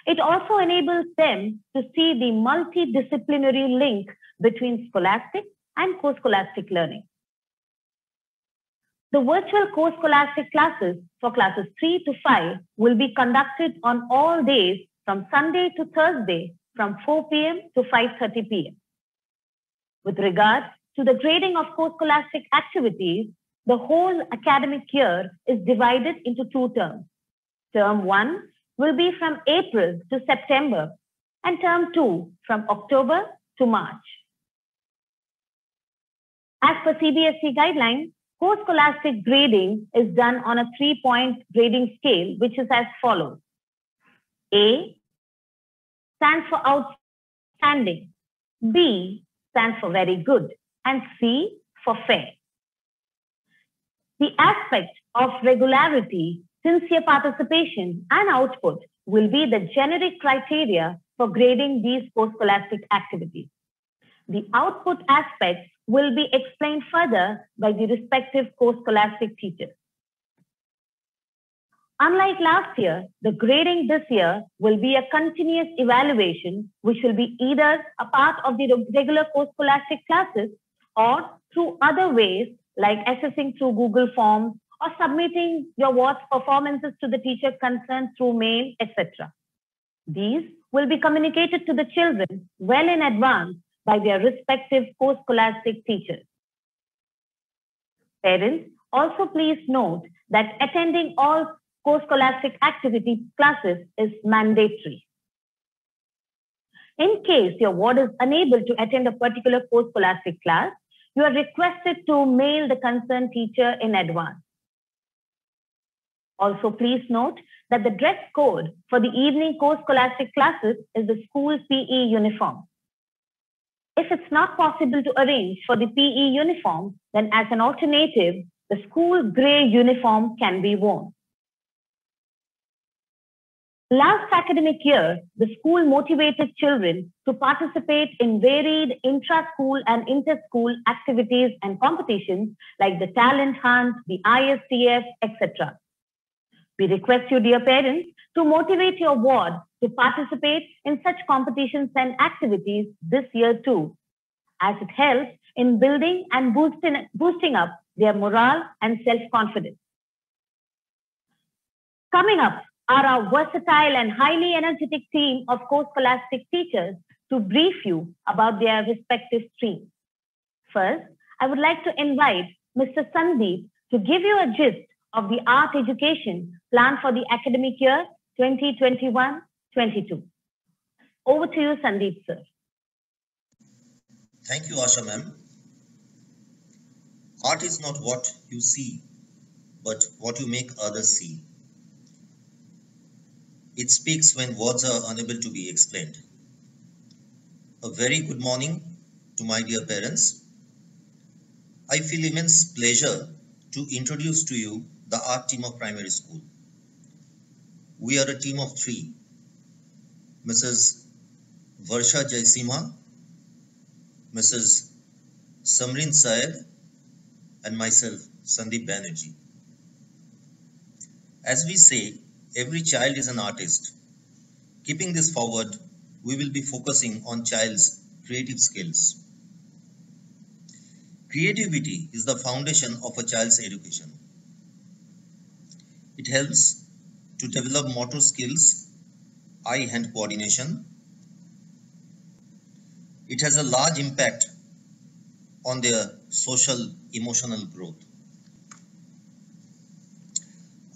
It also enables them to see the multidisciplinary link between scholastic and co-scholastic learning. The virtual co-scholastic classes for classes 3 to 5 will be conducted on all days from Sunday to Thursday from 4 p.m. to 5:30 p.m. With regard to the grading of co-scholastic activities, the whole academic year is divided into 2 terms. Term 1 will be from April to September and term 2 from October to March. As per CBSE guidelines, co-scholastic grading is done on a 3-point grading scale, which is as follows. A stands for outstanding, B stands for very good, and C for fair. The aspect of regularity, sincere participation, and output will be the generic criteria for grading these post-scholastic activities. The output aspects will be explained further by the respective post-scholastic teachers. Unlike last year, the grading this year will be a continuous evaluation, which will be either a part of the regular post-scholastic classes or through other ways like assessing through Google Forms or submitting your WATS performances to the teacher concerned through mail, etc. These will be communicated to the children well in advance by their respective post-scholastic teachers. Parents, also please note that attending all post-scholastic activity classes is mandatory. In case your ward is unable to attend a particular post-scholastic class, you are requested to mail the concerned teacher in advance. Also, please note that the dress code for the evening post-scholastic classes is the school PE uniform. If it's not possible to arrange for the PE uniform, then as an alternative, the school grey uniform can be worn. Last academic year, the school motivated children to participate in varied intra-school and inter-school activities and competitions like the talent hunt, the ISTF, etc. We request you, dear parents, to motivate your ward to participate in such competitions and activities this year too, as it helps in building and boosting up their morale and self-confidence. Coming up are our versatile and highly energetic team of co-scholastic teachers to brief you about their respective streams. First, I would like to invite Mr. Sandeep to give you a gist of the art education plan for the academic year 2021-22. Over to you, Sandeep, sir. Thank you, Asha ma'am. Art is not what you see, but what you make others see. It speaks when words are unable to be explained. A very good morning to my dear parents. I feel immense pleasure to introduce to you the art team of primary school. We are a team of 3. Mrs. Varsha Jaisimha, Mrs. Samrin Syed, and myself, Sandeep Banerjee. As we say, every child is an artist. Keeping this forward, we will be focusing on child's creative skills. Creativity is the foundation of a child's education. It helps to develop motor skills, eye-hand coordination. It has a large impact on their social, emotional growth.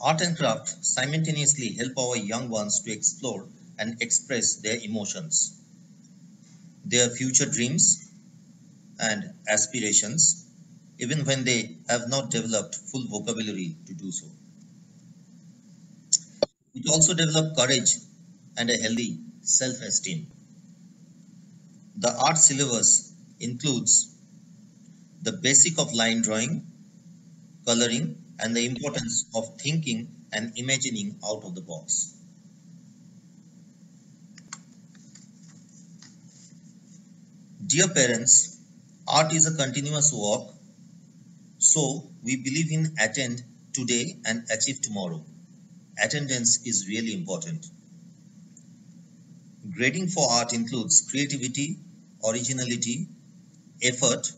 Art and craft simultaneously help our young ones to explore and express their emotions, their future dreams and aspirations even when they have not developed full vocabulary to do so. It also develops courage and a healthy self-esteem. The art syllabus includes the basic of line drawing, coloring, and the importance of thinking and imagining out of the box. Dear parents, art is a continuous work, so we believe in attend today and achieve tomorrow. Attendance is really important. Grading for art includes creativity, originality, effort,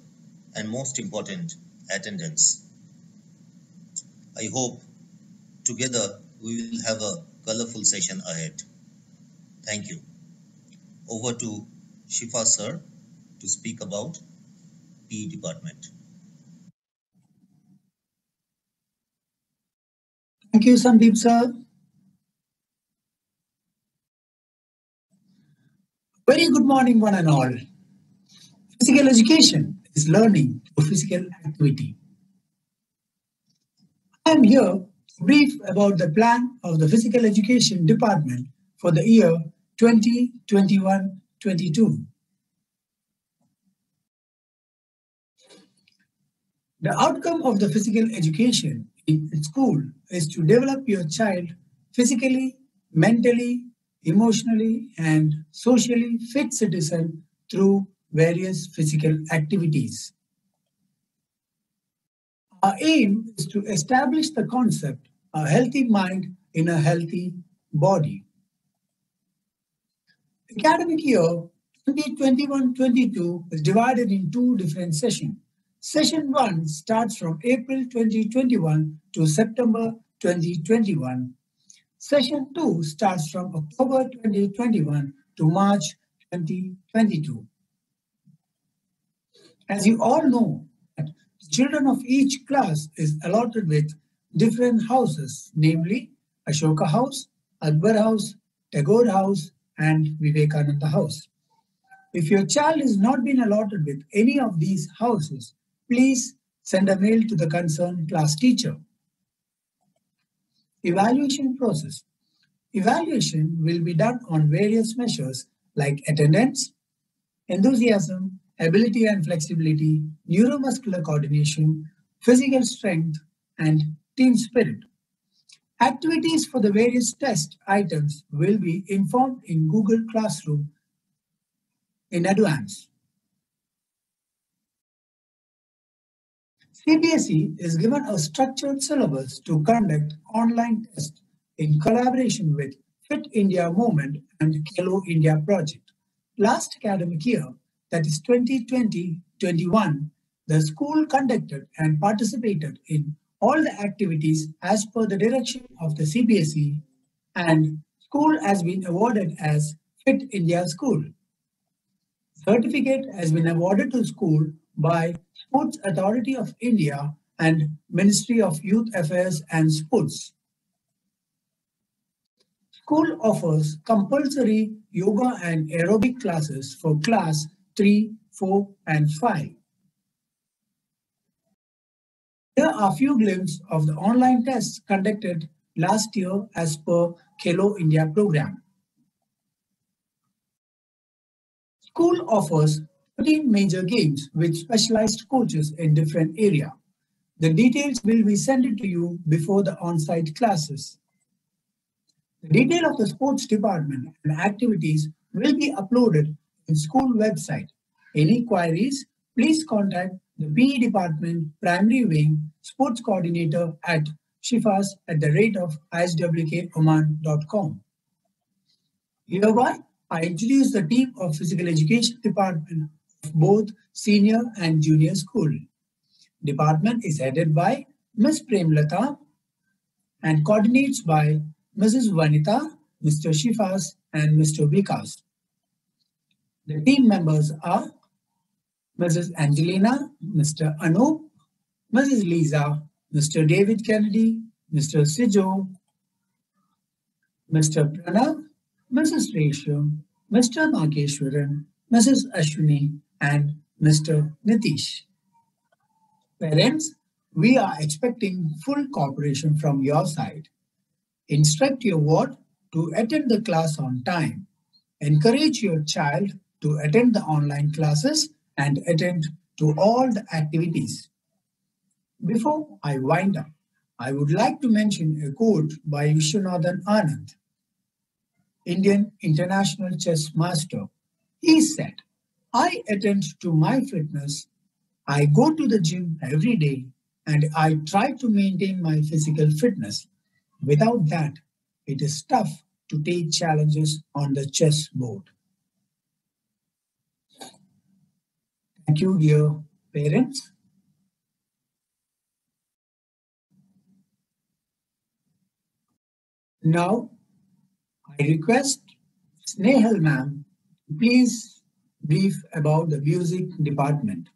and most important, attendance. I hope together we will have a colorful session ahead. Thank you. Over to Shifa sir to speak about PE department. Thank you, Sandeep sir. Very good morning, one and all. Physical education is learning through physical activity. I am here to brief about the plan of the Physical Education Department for the year 2021-22. The outcome of the physical education in school is to develop your child physically, mentally, emotionally, and socially fit citizen through various physical activities. Our aim is to establish the concept, a healthy mind in a healthy body. Academic year 2021-22 is divided in two different sessions. Session 1 starts from April 2021 to September 2021. Session 2 starts from October 2021 to March 2022. As you all know, children of each class is allotted with different houses, namely Ashoka House, Akbar House, Tagore House, and Vivekananda House. If your child is not been allotted with any of these houses, please send a mail to the concerned class teacher. Evaluation process. Evaluation will be done on various measures like attendance, enthusiasm, ability and flexibility, neuromuscular coordination, physical strength, and team spirit. Activities for the various test items will be informed in Google Classroom in advance. CBSE is given a structured syllabus to conduct online tests in collaboration with Fit India Movement and Khelo India project. Last academic year, that is 2020-21, the school conducted and participated in all the activities as per the direction of the CBSE, and school has been awarded as Fit India School. Certificate has been awarded to school by Sports Authority of India and Ministry of Youth Affairs and Sports. School offers compulsory yoga and aerobic classes for class 3, 4, and 5. Here are a few glimpses of the online tests conducted last year as per Khelo India program. School offers 13 major games with specialized coaches in different areas. The details will be sent to you before the on-site classes. The detail of the sports department and activities will be uploaded in school website. Any queries, please contact the PE department primary wing sports coordinator at shifas@iswkoman.com. Hereby, I introduce the team of physical education department of both senior and junior school. Department is headed by Ms. Premlata and coordinates by Mrs. Vanita, Mr. Shifas, and Mr. Vikas. The team members are Mrs. Angelina, Mr. Anup, Mrs. Lisa, Mr. David Kennedy, Mr. Sijo, Mr. Pranav, Mrs. Resham, Mr. Makeshwaran, Mrs. Ashwini, and Mr. Nitish. Parents, we are expecting full cooperation from your side. Instruct your ward to attend the class on time. Encourage your child to attend the online classes and attend to all the activities. Before I wind up, I would like to mention a quote by Vishwanathan Anand, Indian international chess master. He said, I attend to my fitness, I go to the gym every day, and I try to maintain my physical fitness. Without that, it is tough to take challenges on the chess board. Thank you, dear parents. Now, I request Snehal ma'am to please brief about the music department.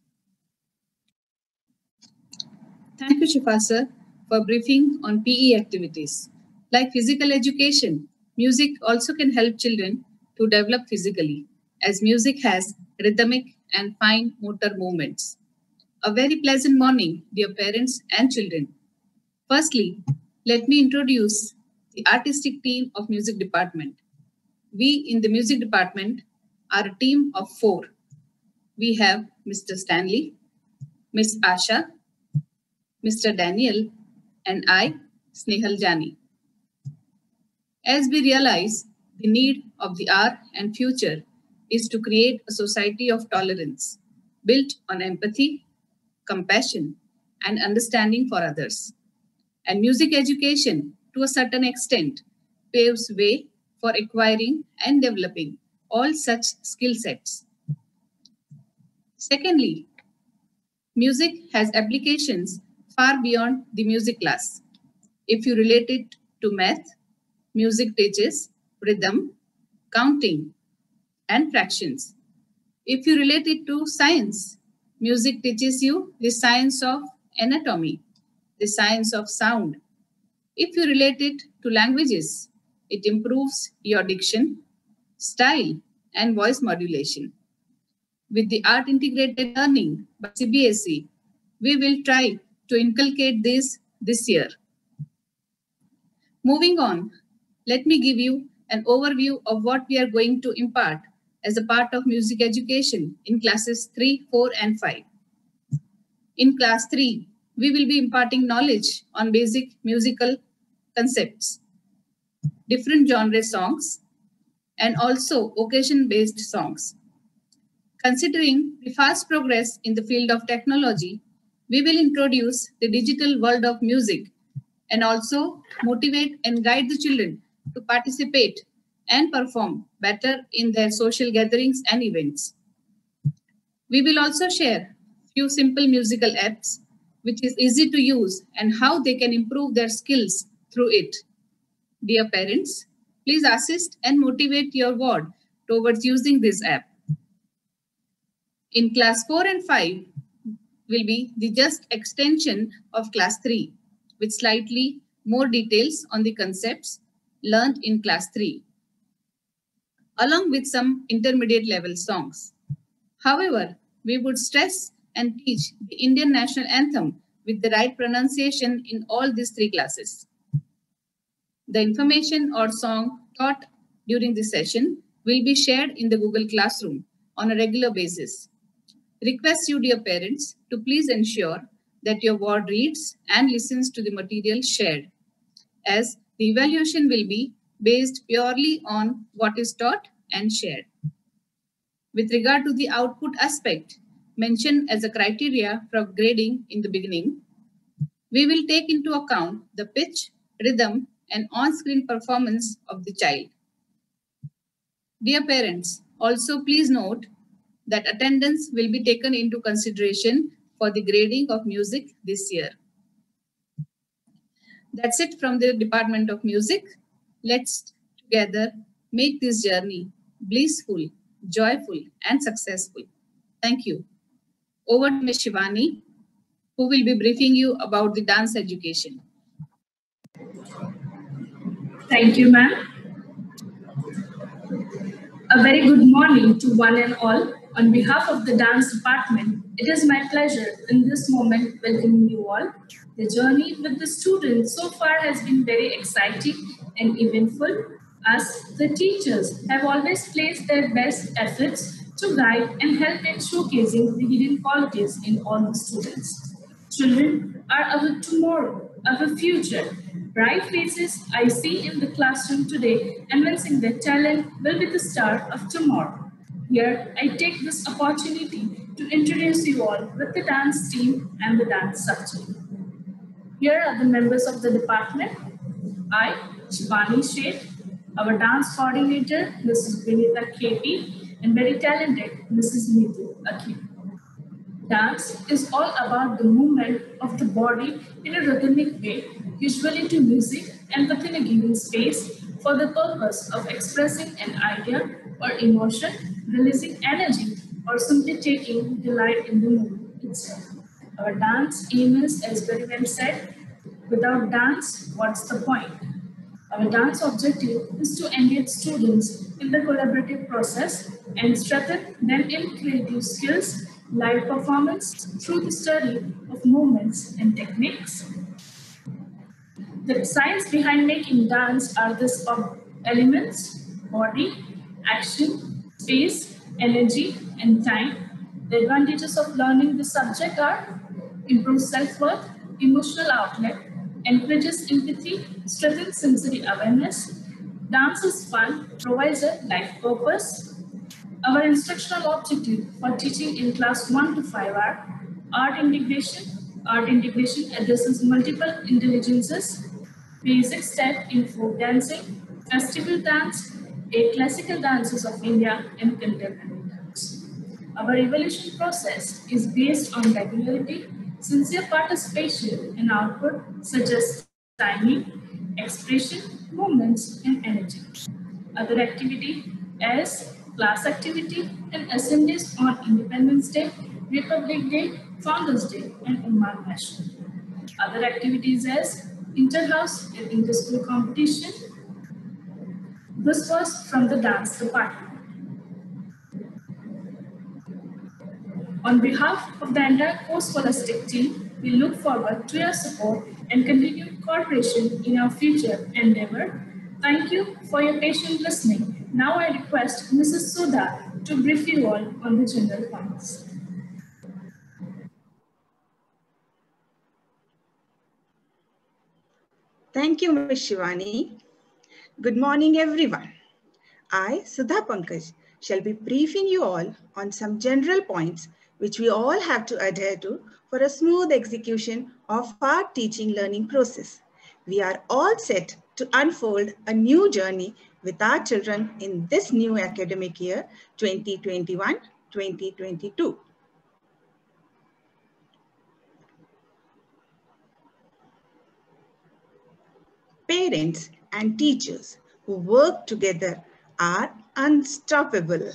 Thank you, Shifa sir, for briefing on PE activities. Like physical education, music also can help children to develop physically, as music has rhythmic and fine motor movements. A very pleasant morning, dear parents and children. Firstly, let me introduce the artistic team of music department. We in the music department are a team of 4. We have Mr. Stanley, Miss Asha, Mr. Daniel, and I, Snehal Jani. As we realize the need of the hour and future is to create a society of tolerance built on empathy, compassion, and understanding for others. And music education, to a certain extent, paves way for acquiring and developing all such skill sets. Secondly, music has applications far beyond the music class. If you relate it to math, music teaches rhythm, counting, and fractions. If you relate it to science, music teaches you the science of anatomy, the science of sound. If you relate it to languages, it improves your diction, style, and voice modulation. With the art integrated learning by CBSE, we will try to inculcate this year. Moving on, let me give you an overview of what we are going to impart as a part of music education in classes 3, 4, and 5. In class 3, we will be imparting knowledge on basic musical concepts, different genre songs, and also occasion-based songs. Considering the fast progress in the field of technology, we will introduce the digital world of music and also motivate and guide the children to participate and perform better in their social gatherings and events. We will also share few simple musical apps which is easy to use and how they can improve their skills through it. Dear parents, please assist and motivate your ward towards using this app. In class 4 and 5 will be the just extension of class 3 with slightly more details on the concepts learned in class 3, along with some intermediate level songs. However, we would stress and teach the Indian national anthem with the right pronunciation in all these 3 classes. The information or song taught during this session will be shared in the Google Classroom on a regular basis. Request you, dear parents, to please ensure that your ward reads and listens to the material shared, as the evaluation will be based purely on what is taught and shared. With regard to the output aspect mentioned as a criteria for grading in the beginning, we will take into account the pitch, rhythm, and on-screen performance of the child. Dear parents, also please note that attendance will be taken into consideration for the grading of music this year. That's it from the Department of Music. Let's together make this journey blissful, joyful, and successful. Thank you. Over to Ms. Shivani, who will be briefing you about the dance education. Thank you, ma'am. A very good morning to one and all. On behalf of the dance department, it is my pleasure in this moment welcoming you all. The journey with the students so far has been very exciting and eventful, as the teachers have always placed their best efforts to guide and help in showcasing the hidden qualities in all the students. Children are our tomorrow, our future. Bright faces I see in the classroom today, evincing their talent will be the star of tomorrow. Here, I take this opportunity to introduce you all with the dance team and the dance subject. Here are the members of the department. I, Shivani Sheth, our dance coordinator, Mrs. Vinita KP, and very talented Mrs. Neetu Akhil. Dance is all about the movement of the body in a rhythmic way, usually to music and within a given space for the purpose of expressing an idea or emotion, releasing energy, or simply taking delight in the movement itself. Our dance aim is, as very well said, without dance, what's the point? Our dance objective is to engage students in the collaborative process and strengthen them in creative skills, live performance through the study of movements and techniques. The science behind making dance are these elements: body, action, space, energy, and time. The advantages of learning the subject are improve self-worth, emotional outlet, encourages empathy, strengthens sensory awareness. Dance is fun, provides a life purpose. Our instructional objective for teaching in class 1 to 5 are art integration. Art integration addresses multiple intelligences, basic step in folk dancing, festival dance, 8 classical dances of India, and contemporary dance. Our evaluation process is based on regularity, sincere participation, and output such as timing, expression, movements, and energy. Other activity as class activity and assemblies on Independence Day, Republic Day, Founders Day, and Umar National. Other activities as inter-house and inter-school competition. This was from the dance department. On behalf of the entire co-scholastic team, we look forward to your support and continued cooperation in our future endeavor. Thank you for your patient listening. Now I request Mrs. Sudha to brief you all on the general points. Thank you, Ms. Shivani. Good morning, everyone. I, Sudha Pankaj, shall be briefing you all on some general points which we all have to adhere to for a smooth execution of our teaching learning process. We are all set to unfold a new journey with our children in this new academic year 2021-2022. Parents and teachers who work together are unstoppable.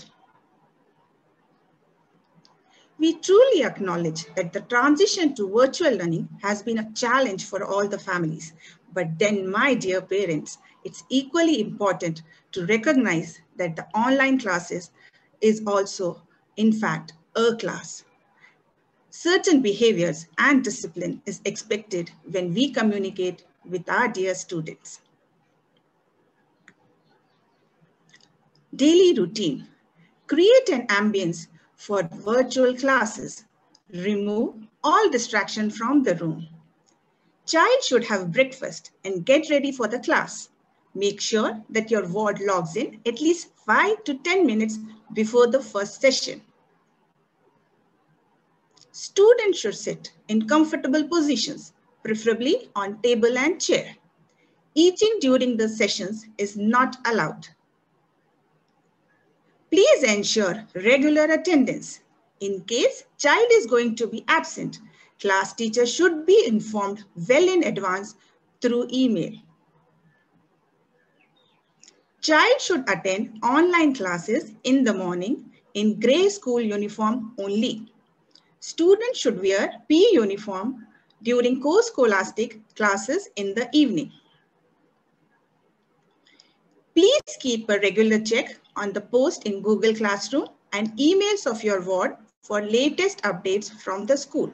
We truly acknowledge that the transition to virtual learning has been a challenge for all the families. But then, my dear parents, it's equally important to recognize that the online classes is also, in fact, a class. Certain behaviors and discipline is expected when we communicate with our dear students. Daily routine. Create an ambience for virtual classes. Remove all distraction from the room. Child should have breakfast and get ready for the class. Make sure that your ward logs in at least 5 to 10 minutes before the first session. Students should sit in comfortable positions, preferably on table and chair. Eating during the sessions is not allowed. Please ensure regular attendance. In case child is going to be absent, class teacher should be informed well in advance through email. Child should attend online classes in the morning in grey school uniform only. Students should wear PE uniform during co-scholastic classes in the evening. Please keep a regular check on the post in Google Classroom and emails of your ward for latest updates from the school.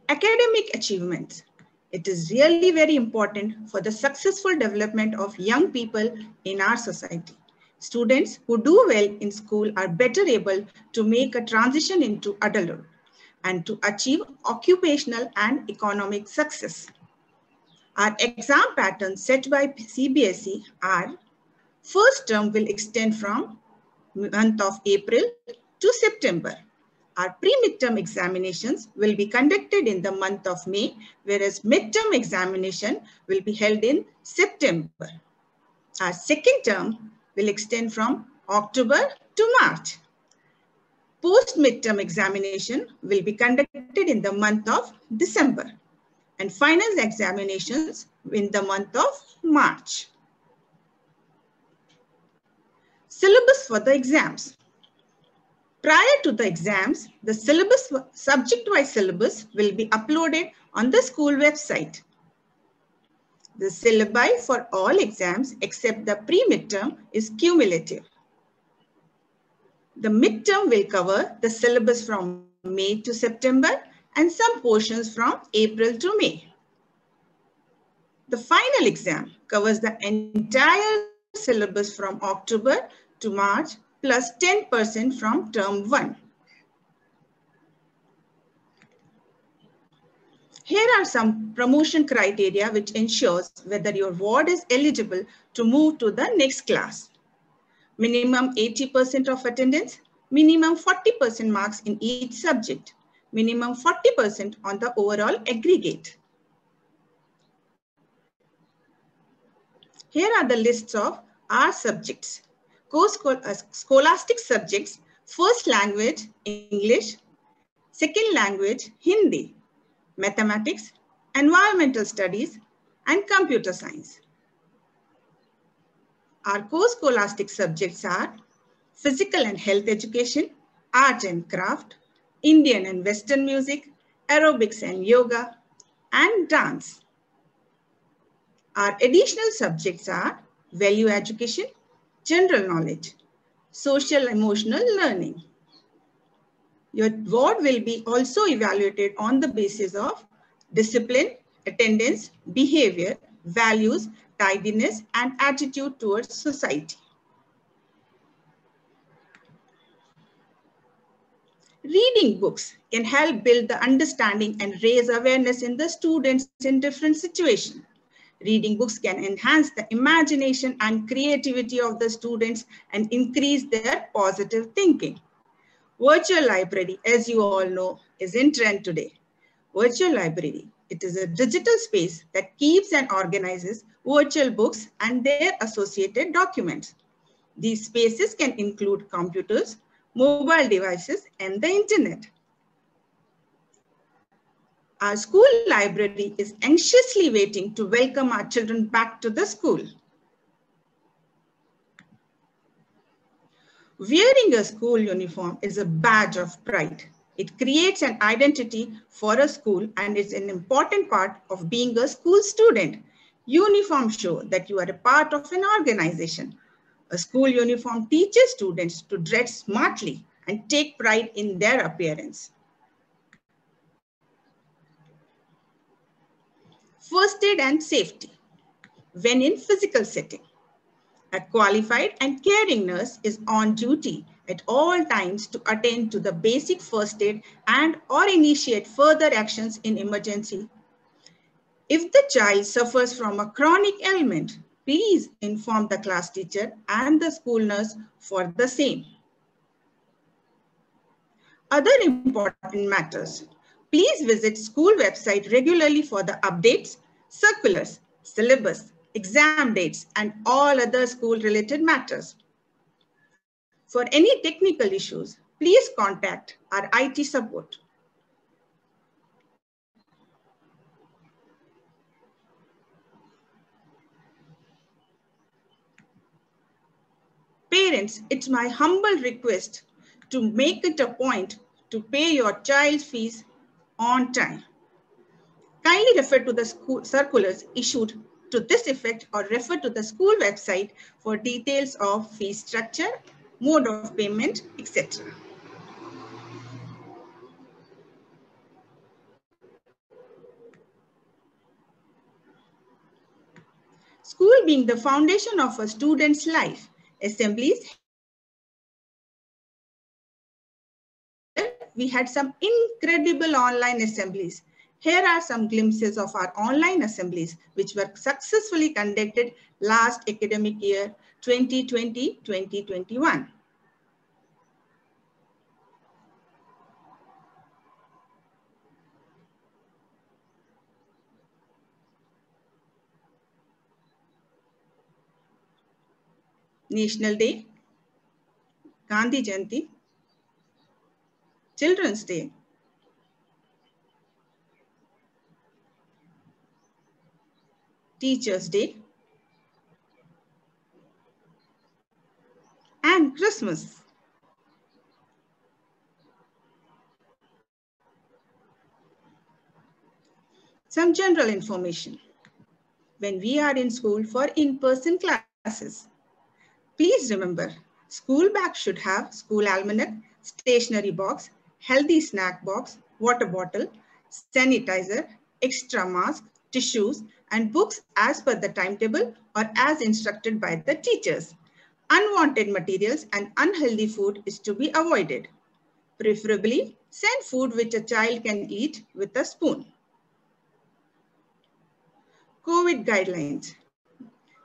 Academic achievements. It is really very important for the successful development of young people in our society. Students who do well in school are better able to make a transition into adulthood and to achieve occupational and economic success. Our exam patterns set by CBSE are: first term will extend from month of April to September. Our pre-midterm examinations will be conducted in the month of May, whereas midterm examination will be held in September. Our second term will extend from October to March. Post-midterm examination will be conducted in the month of December, and final examinations in the month of March. Syllabus for the exams. Prior to the exams, the syllabus, subject-wise syllabus will be uploaded on the school website. The syllabi for all exams except the pre-midterm is cumulative. The midterm will cover the syllabus from May to September and some portions from April to May. The final exam covers the entire syllabus from October to March plus 10% from term 1. Here are some promotion criteria which ensures whether your ward is eligible to move to the next class. Minimum 80% of attendance, minimum 40% marks in each subject, minimum 40% on the overall aggregate. Here are the lists of our subjects. Scholastic subjects: first language, English; second language, Hindi; mathematics, environmental studies, and computer science. Our co-scholastic subjects are physical and health education, art and craft, Indian and Western music, aerobics and yoga, and dance. Our additional subjects are value education, general knowledge, social emotional learning. Your ward will be also evaluated on the basis of discipline, attendance, behavior, values, tidiness, and attitude towards society. Reading books can help build the understanding and raise awareness in the students in different situations. Reading books can enhance the imagination and creativity of the students and increase their positive thinking. Virtual library, as you all know, is in trend today. Virtual library, it is a digital space that keeps and organizes virtual books and their associated documents. These spaces can include computers, mobile devices, and the internet. Our school library is anxiously waiting to welcome our children back to the school. Wearing a school uniform is a badge of pride. It creates an identity for a school and is an important part of being a school student. Uniforms show that you are a part of an organization. A school uniform teaches students to dress smartly and take pride in their appearance. First aid and safety. When in physical setting, a qualified and caring nurse is on duty at all times to attend to the basic first aid and or initiate further actions in emergency. If the child suffers from a chronic ailment, please inform the class teacher and the school nurse for the same. Other important matters. Please visit school website regularly for the updates, circulars, syllabus, exam dates, and all other school-related matters. For any technical issues, please contact our IT support. Parents, it's my humble request to make it a point to pay your child's fees on time. Kindly refer to the school circulars issued to this effect or refer to the school website for details of fee structure, mode of payment, etc. School being the foundation of a student's life, assemblies, we had some incredible online assemblies. Here are some glimpses of our online assemblies, which were successfully conducted last academic year, 2020-2021. National Day, Gandhi Jayanti, Children's Day, Teachers' Day, and Christmas. Some general information. When we are in school for in-person classes, please remember, school bag should have school almanac, stationery box, healthy snack box, water bottle, sanitizer, extra mask, tissues, and books as per the timetable or as instructed by the teachers. Unwanted materials and unhealthy food is to be avoided. Preferably, send food which a child can eat with a spoon. COVID guidelines.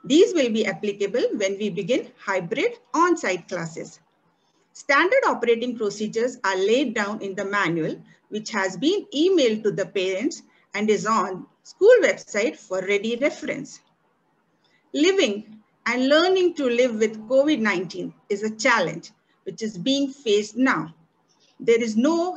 These will be applicable when we begin hybrid on-site classes. Standard operating procedures are laid down in the manual, which has been emailed to the parents and is on school website for ready reference. Living and learning to live with COVID-19 is a challenge which is being faced now. There is no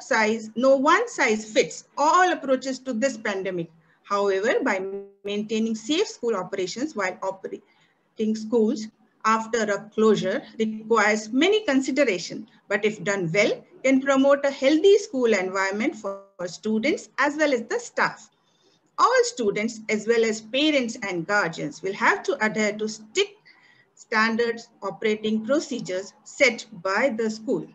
one size fits all approaches to this pandemic. However, by maintaining safe school operations while operating schools after a closure requires many consideration, but if done well, can promote a healthy school environment for students as well as the staff. All students as well as parents and guardians will have to adhere to strict standards operating procedures set by the school.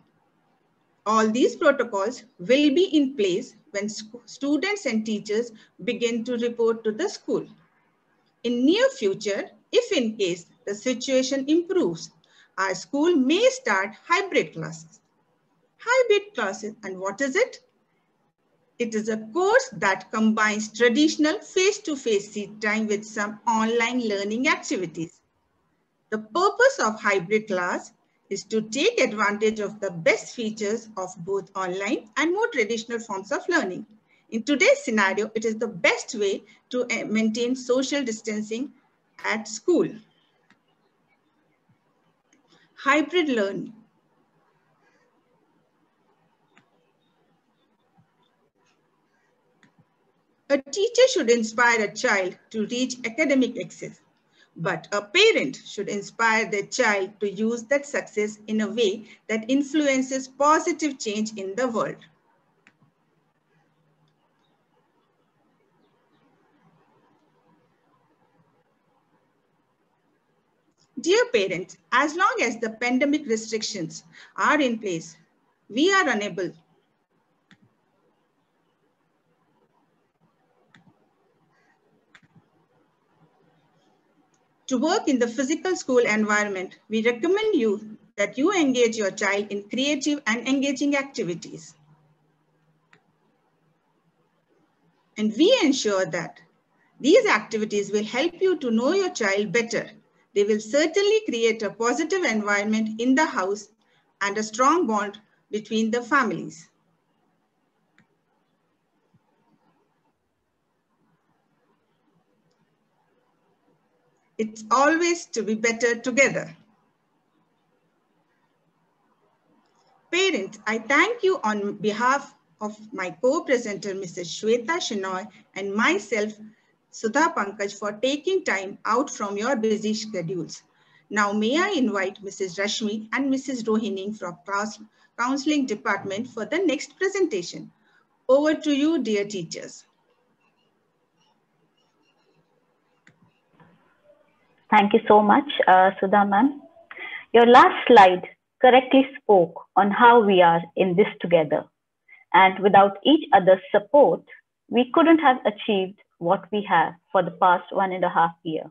All these protocols will be in place when students and teachers begin to report to the school. In near future, if in case the situation improves, our school may start hybrid classes. Hybrid classes, and what is it? It is a course that combines traditional face-to-face seat time with some online learning activities. The purpose of hybrid class is to take advantage of the best features of both online and more traditional forms of learning. In today's scenario, it is the best way to maintain social distancing at school. Hybrid learning. A teacher should inspire a child to reach academic excellence, but a parent should inspire their child to use that success in a way that influences positive change in the world. Dear parents, as long as the pandemic restrictions are in place, we are unable to work in the physical school environment. We recommend you that you engage your child in creative and engaging activities. And we ensure that these activities will help you to know your child better. They will certainly create a positive environment in the house and a strong bond between the families. It's always to be better together. Parents, I thank you on behalf of my co-presenter, Mrs. Shweta Shenoy, and myself, Sudha Pankaj, for taking time out from your busy schedules. Now, may I invite Mrs. Rashmi and Mrs. Rohini from Counseling Department for the next presentation. Over to you, dear teachers. Thank you so much, Sudha ma'am. Your last slide correctly spoke on how we are in this together. And without each other's support, we couldn't have achieved what we have for the past 1.5 years.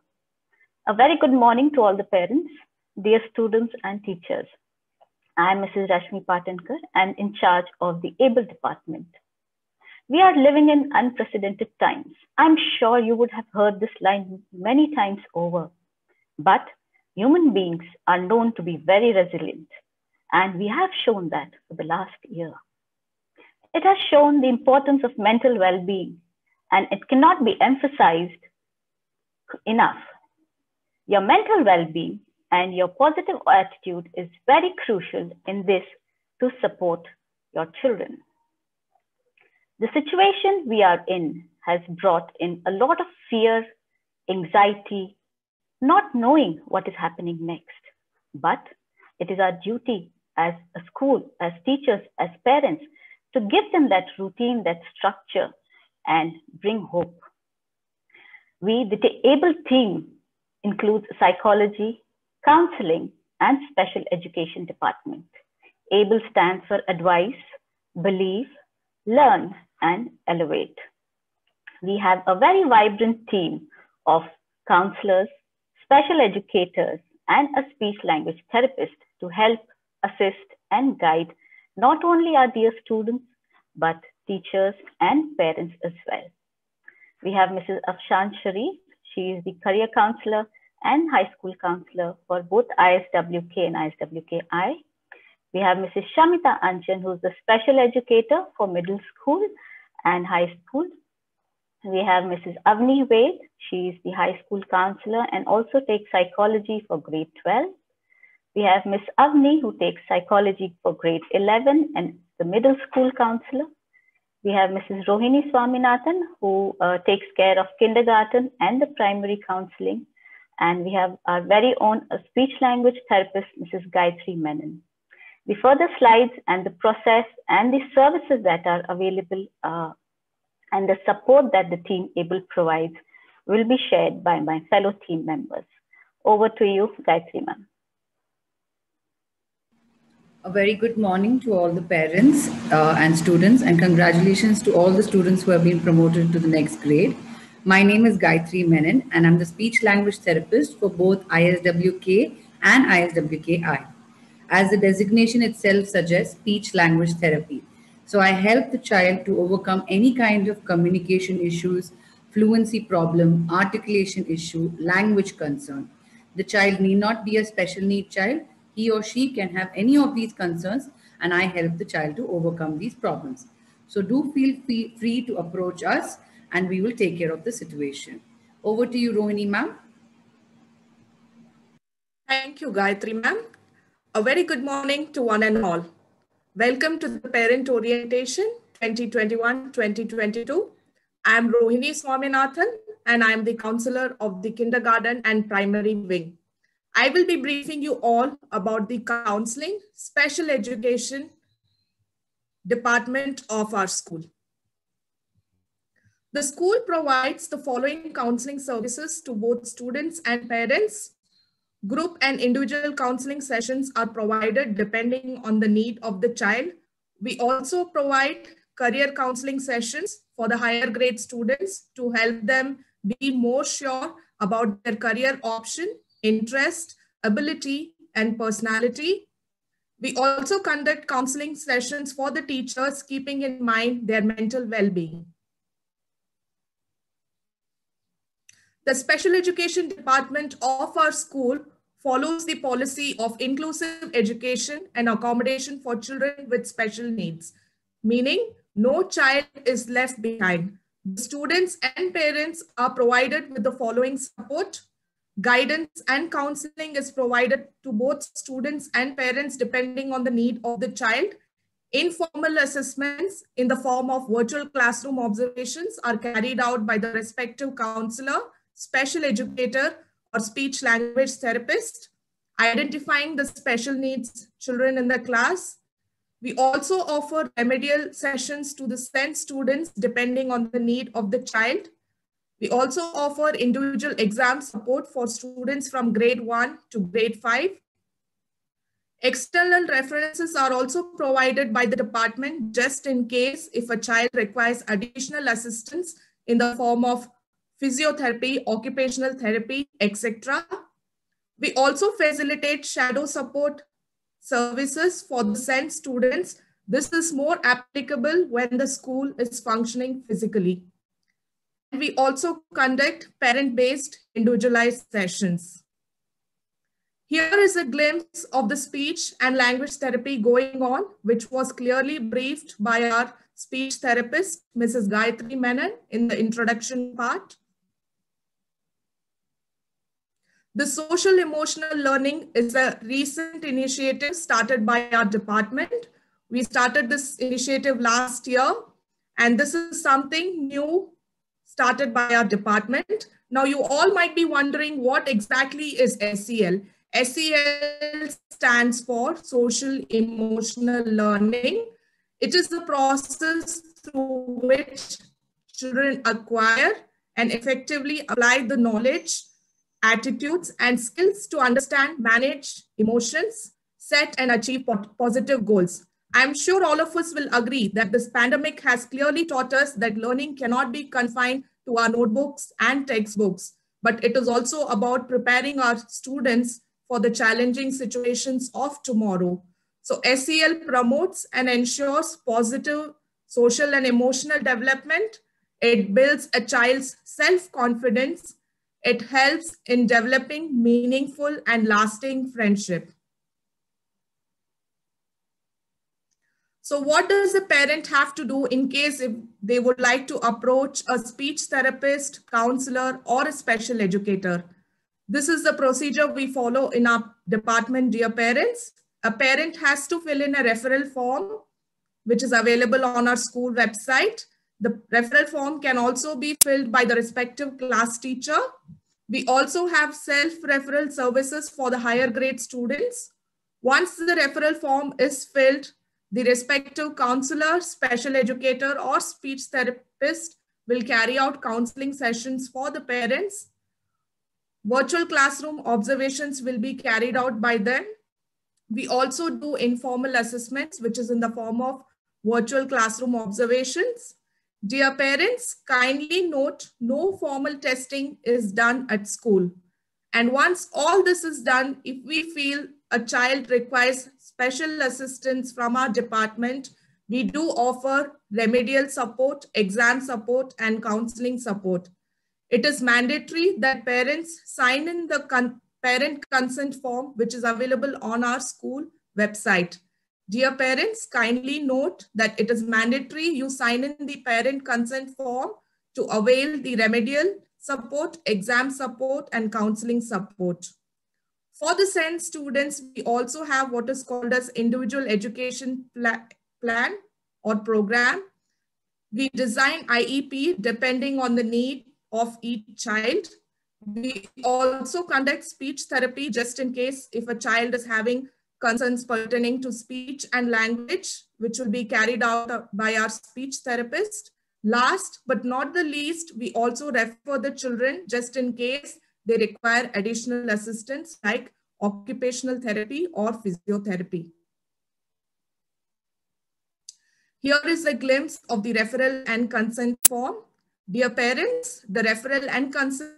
A very good morning to all the parents, dear students and teachers. I am Mrs. Rashmi Patankar and in charge of the ABLE department. We are living in unprecedented times. I'm sure you would have heard this line many times over, but human beings are known to be very resilient, and we have shown that for the last year. It has shown the importance of mental well-being, and it cannot be emphasized enough. Your mental well-being and your positive attitude is very crucial in this to support your children. The situation we are in has brought in a lot of fear, anxiety, not knowing what is happening next. But it is our duty as a school, as teachers, as parents, to give them that routine, that structure, and bring hope. We, the ABLE team, includes psychology, counseling, and special education department. ABLE stands for Advise, Believe, Learn, and Elevate. We have a very vibrant team of counselors, special educators, and a speech language therapist to help, assist, and guide not only our dear students, but teachers and parents as well. We have Mrs. Afshan Sharif. She is the career counselor and high school counselor for both ISWK and ISWKI. We have Mrs. Shamita Anjan, who's the special educator for middle school and high school. We have Mrs. Avni Wade. She is the high school counselor and also takes psychology for grade 12. We have Miss Avni, who takes psychology for grade 11 and the middle school counselor. We have Mrs. Rohini Swaminathan, who takes care of kindergarten and the primary counseling. And we have our very own speech language therapist, Mrs. Gayatri Menon. The further slides and the process and the services that are available and the support that the team ABLE provides will be shared by my fellow team members. Over to you, Gayatri ma'am. A very good morning to all the parents and students, and congratulations to all the students who have been promoted to the next grade. My name is Gayatri Menon, and I'm the speech language therapist for both ISWK and ISWKI. As the designation itself suggests, speech language therapy. So I help the child to overcome any kind of communication issues, fluency problem, articulation issue, language concern. The child need not be a special need child. He or she can have any of these concerns, and I help the child to overcome these problems. So do feel free to approach us, and we will take care of the situation. Over to you, Rohini ma'am. Thank you, Gayatri ma'am. A very good morning to one and all. Welcome to the Parent Orientation 2021-2022. I am Rohini Swaminathan, and I am the counselor of the kindergarten and primary wing. I will be briefing you all about the counseling, special education department of our school. The school provides the following counseling services to both students and parents. Group and individual counseling sessions are provided depending on the need of the child. We also provide career counseling sessions for the higher grade students to help them be more sure about their career option, interest, ability, and personality. We also conduct counseling sessions for the teachers, keeping in mind their mental well-being. The special education department of our school follows the policy of inclusive education and accommodation for children with special needs, meaning no child is left behind. The students and parents are provided with the following support. Guidance and counseling is provided to both students and parents depending on the need of the child. Informal assessments in the form of virtual classroom observations are carried out by the respective counselor, special educator, or speech language therapist, identifying the special needs children in the class. We also offer remedial sessions to the SEND students depending on the need of the child. We also offer individual exam support for students from grade 1 to grade 5. External references are also provided by the department just in case if a child requires additional assistance in the form of physiotherapy, occupational therapy, etc. We also facilitate shadow support services for the SEND students. This is more applicable when the school is functioning physically. We also conduct parent-based individualized sessions. Here is a glimpse of the speech and language therapy going on, which was clearly briefed by our speech therapist, Mrs. Gayatri Menon, in the introduction part. The social emotional learning is a recent initiative started by our department. We started this initiative last year, and this is something new started by our department. Now, you all might be wondering what exactly is SEL. SEL stands for Social Emotional Learning. It is the process through which children acquire and effectively apply the knowledge, attitudes, and skills to understand, manage emotions, set and achieve positive goals. I'm sure all of us will agree that this pandemic has clearly taught us that learning cannot be confined to our notebooks and textbooks, but it is also about preparing our students for the challenging situations of tomorrow. So SEL promotes and ensures positive social and emotional development. It builds a child's self-confidence. It helps in developing meaningful and lasting friendship. So what does a parent have to do in case if they would like to approach a speech therapist, counselor, or a special educator? This is the procedure we follow in our department, dear parents. A parent has to fill in a referral form, which is available on our school website. The referral form can also be filled by the respective class teacher. We also have self-referral services for the higher grade students. Once the referral form is filled, the respective counselor, special educator, or speech therapist will carry out counseling sessions for the parents. Virtual classroom observations will be carried out by them. We also do informal assessments, which is in the form of virtual classroom observations. Dear parents, kindly note no formal testing is done at school. And once all this is done, if we feel a child requires special assistance from our department, we do offer remedial support, exam support, and counseling support. It is mandatory that parents sign in the parent consent form, which is available on our school website. Dear parents, kindly note that it is mandatory you sign in the parent consent form to avail the remedial support, exam support, and counseling support. For the SEND students, we also have what is called as individual education plan or program. We design IEP depending on the need of each child. We also conduct speech therapy just in case if a child is having concerns pertaining to speech and language, which will be carried out by our speech therapist. Last but not the least, we also refer the children just in case they require additional assistance like occupational therapy or physiotherapy. Here is a glimpse of the referral and consent form. Dear parents, the referral and consent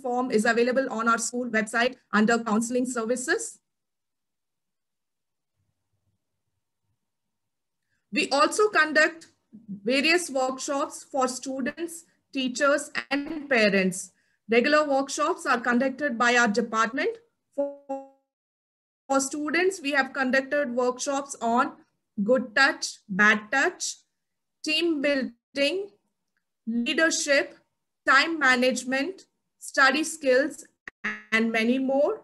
form is available on our school website under counseling services. We also conduct various workshops for students, teachers, and parents. Regular workshops are conducted by our department. For students, we have conducted workshops on good touch, bad touch, team building, leadership, time management, study skills, and many more.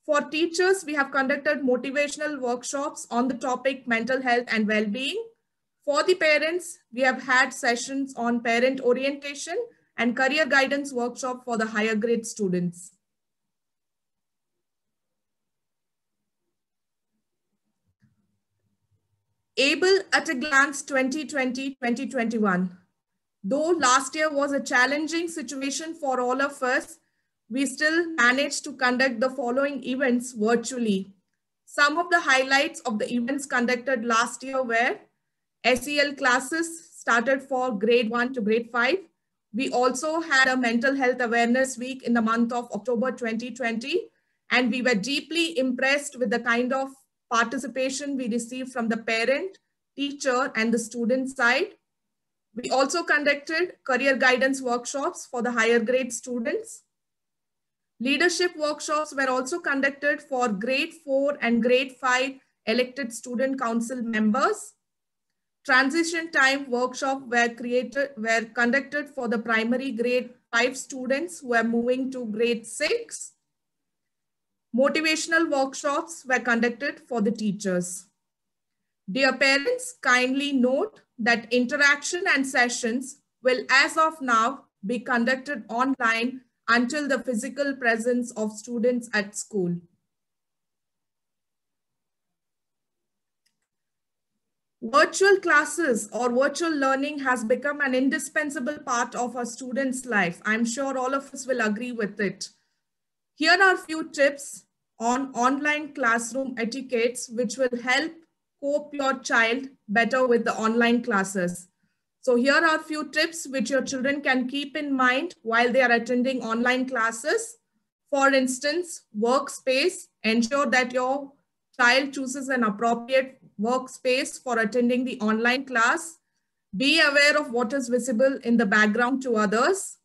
For teachers, we have conducted motivational workshops on the topic mental health and well-being. For the parents, we have had sessions on parent orientation and career guidance workshop for the higher grade students. ABLE at a glance 2020-2021. Though last year was a challenging situation for all of us, we still managed to conduct the following events virtually. Some of the highlights of the events conducted last year were SEL classes started for grade 1 to grade 5. We also had a mental health awareness week in the month of October 2020, and we were deeply impressed with the kind of participation we received from the parent, teacher, and the student side. We also conducted career guidance workshops for the higher grade students. Leadership workshops were also conducted for grade 4 and grade 5 elected student council members. Transition time workshops were conducted for the primary grade 5 students who are moving to grade 6. Motivational workshops were conducted for the teachers. Dear parents, kindly note that interaction and sessions will, as of now, be conducted online until the physical presence of students at school. Virtual classes or virtual learning has become an indispensable part of our students' life. I'm sure all of us will agree with it. Here are a few tips on online classroom etiquettes which will help cope your child better with the online classes. So here are a few tips which your children can keep in mind while they are attending online classes. For instance, workspace. Ensure that your child chooses an appropriate workspace for attending the online class. Be aware of what is visible in the background to others.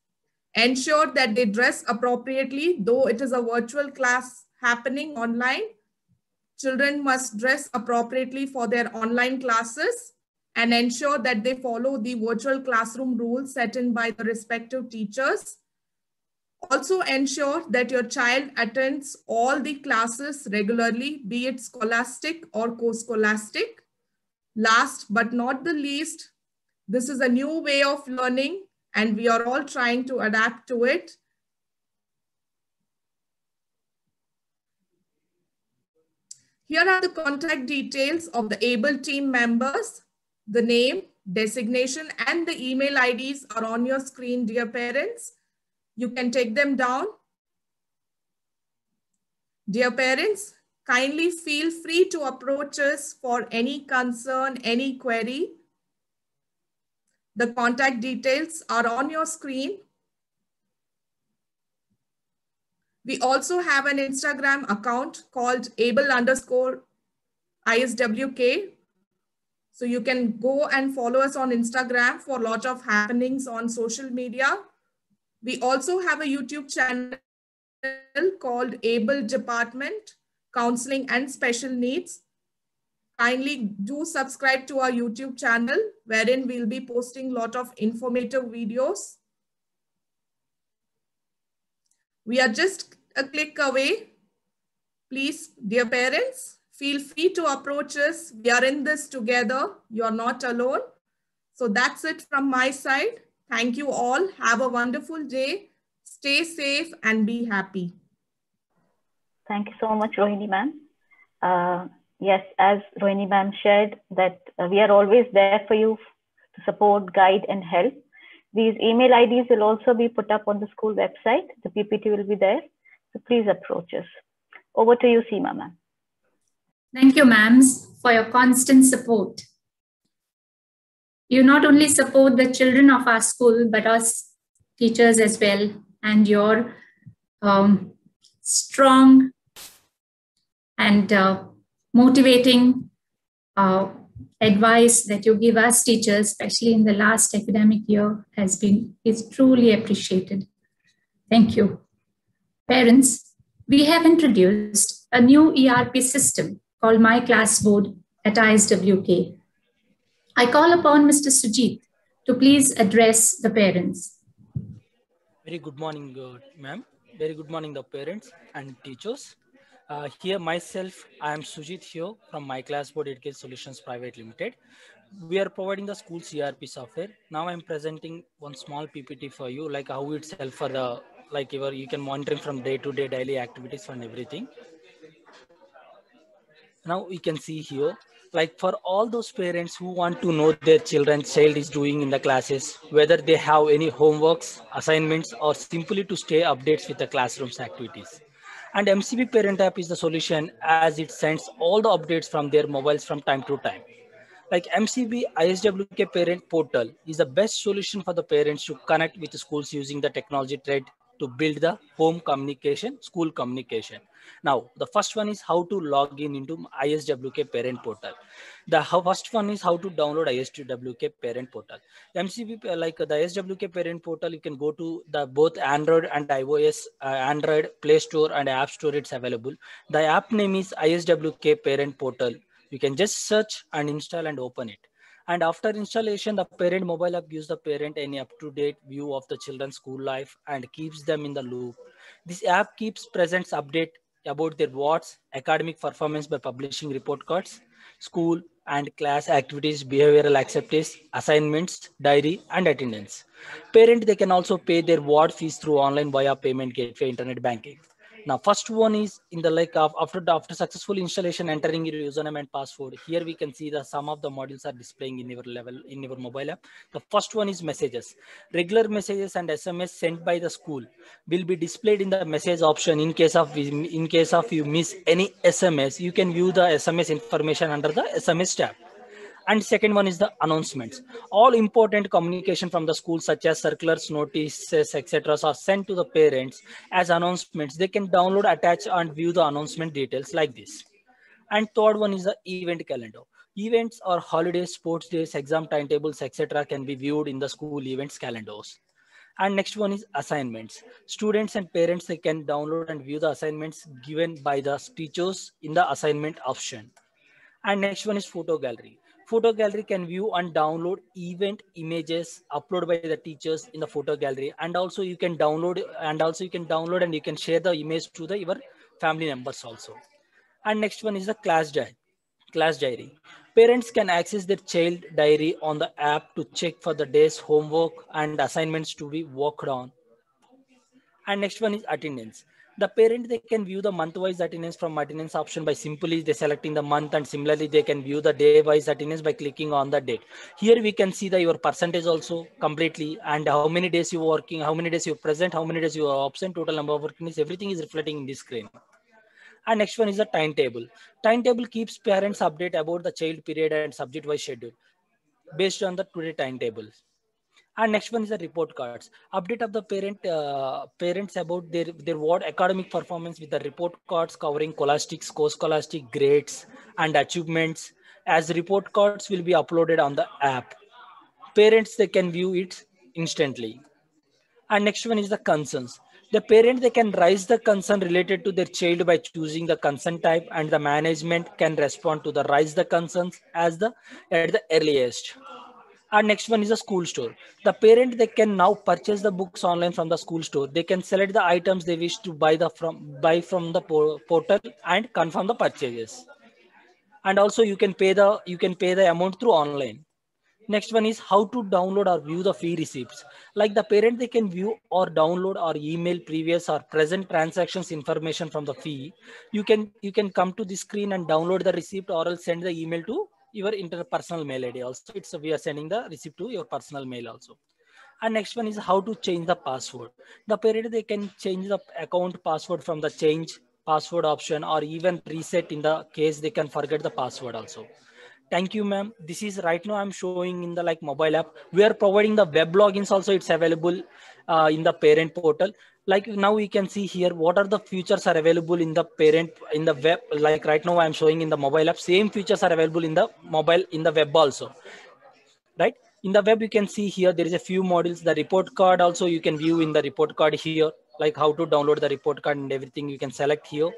Ensure that they dress appropriately, though it is a virtual class happening online. Children must dress appropriately for their online classes and ensure that they follow the virtual classroom rules set in by the respective teachers. Also ensure that your child attends all the classes regularly, be it scholastic or co-scholastic. Last but not the least, this is a new way of learning and we are all trying to adapt to it. Here are the contact details of the ABLE team members. The name, designation, and the email IDs are on your screen, dear parents. You can take them down. Dear parents, kindly feel free to approach us for any concern, any query. The contact details are on your screen. We also have an Instagram account called able_ISWK. So you can go and follow us on Instagram for a lot of happenings on social media. We also have a YouTube channel called ABLE Department, Counseling and Special Needs. Kindly do subscribe to our YouTube channel, wherein we'll be posting a lot of informative videos. We are just a click away. Please, dear parents, feel free to approach us. We are in this together. You're not alone. So that's it from my side. Thank you all. Have a wonderful day. Stay safe and be happy. Thank you so much, Rohini ma'am. Yes, as Rohini ma'am shared that we are always there for you to support, guide, and help. These email IDs will also be put up on the school website. The PPT will be there. So please approach us. Over to you, Seema ma'am. Thank you, ma'ams, for your constant support. You not only support the children of our school, but us teachers as well, and your strong and motivating advice that you give us teachers, especially in the last academic year, is truly appreciated. Thank you. Parents, we have introduced a new ERP system called My Classboard at ISWK. I call upon Mr. Sujit to please address the parents. Very good morning, ma'am. Very good morning, the parents and teachers. Here myself, I am Sujit here from My Classboard Education Solutions Private Limited. We are providing the school's ERP software. Now I'm presenting one small PPT for you, like how it's help for the, like you can monitoring from day-to-day daily activities and everything. Now you can see here Like for all those parents who want to know their child is doing in the classes, whether they have any homeworks, assignments, or simply to stay updates with the classroom's activities. And MCB Parent app is the solution as it sends all the updates from their mobiles from time to time. Like MCB ISWK Parent Portal is the best solution for the parents to connect with the schools using the technology thread to build the home communication, school communication. Now, the first one is how to log in into ISWK Parent Portal. The first one is how to download ISWK Parent Portal. MCB, like the ISWK Parent Portal, you can go to the both Android and iOS, Android Play Store and App Store. It's available. The app name is ISWK Parent Portal. You can just search and install and open it. And after installation, the parent mobile app gives the parent any up-to-date view of the children's school life and keeps them in the loop. This app keeps presents update about their wards, academic performance by publishing report cards, school and class activities, behavioral activities, assignments, diary, and attendance. Parent, they can also pay their ward fees through online via payment gateway, internet banking. Now, first one is in the like after successful installation, entering your username and password. Here we can see the some of the modules are displaying in your level in your mobile app. The first one is messages. Regular messages and SMS sent by the school will be displayed in the message option. In case of you miss any SMS, you can view the SMS information under the SMS tab. And second one is the announcements. All important communication from the school, such as circulars, notices, etc., are sent to the parents as announcements. They can download, attach, and view the announcement details like this. And third one is the event calendar. Events or holidays, sports days, exam timetables, etc., can be viewed in the school events calendars. And next one is assignments. Students and parents, they can download and view the assignments given by the teachers in the assignment option. And next one is photo gallery. Photo gallery can view and download event images uploaded by the teachers in the photo gallery, and also you can download and you can share the image to your family members also. And next one is the class diary. Parents can access their child diary on the app to check for the day's homework and assignments to be worked on. And next one is attendance. The parent, they can view the month-wise attendance from attendance option by simply selecting the month, and similarly they can view the day-wise attendance by clicking on the date. Here we can see your percentage also completely, and how many days you're working, how many days you're present, how many days you are absent, total number of working days, everything is reflecting in this screen. And next one is the timetable. Timetable keeps parents update about the child period and subject-wise schedule based on the today timetable. And next one is the report cards. Update of the parents about their ward academic performance with the report cards covering scholastics, co-scholastic grades and achievements. As report cards will be uploaded on the app, parents, they can view it instantly. And next one is the concerns. The parent, they can raise the concern related to their child by choosing the concern type, and the management can respond to the raise the concerns at the earliest. And next one is a school store. The parent, they can now purchase the books online from the school store. They can select the items they wish to buy from the portal and confirm the purchases. And also you can pay the amount through online. Next one is how to download or view the fee receipts. Like the parent, they can view or download or email previous or present transactions information from the fee. You can come to the screen and download the receipt, or else send the email to your interpersonal mail ID. Also, we are sending the receipt to your personal mail also. And next one is how to change the password. The parent, they can change the account password from the change password option, or even reset in the case they can forget the password also. Thank you, ma'am. This is right now I'm showing in the mobile app. We are providing the web logins also. It's available in the parent portal. Like now we can see here what are the features are available in the parent in the web. Like right now I'm showing in the mobile app. Same features are available in the mobile in the web also. Right? In the web you can see here there is a few modules. The report card also you can view in the report card here. Like how to download the report card and everything you can select here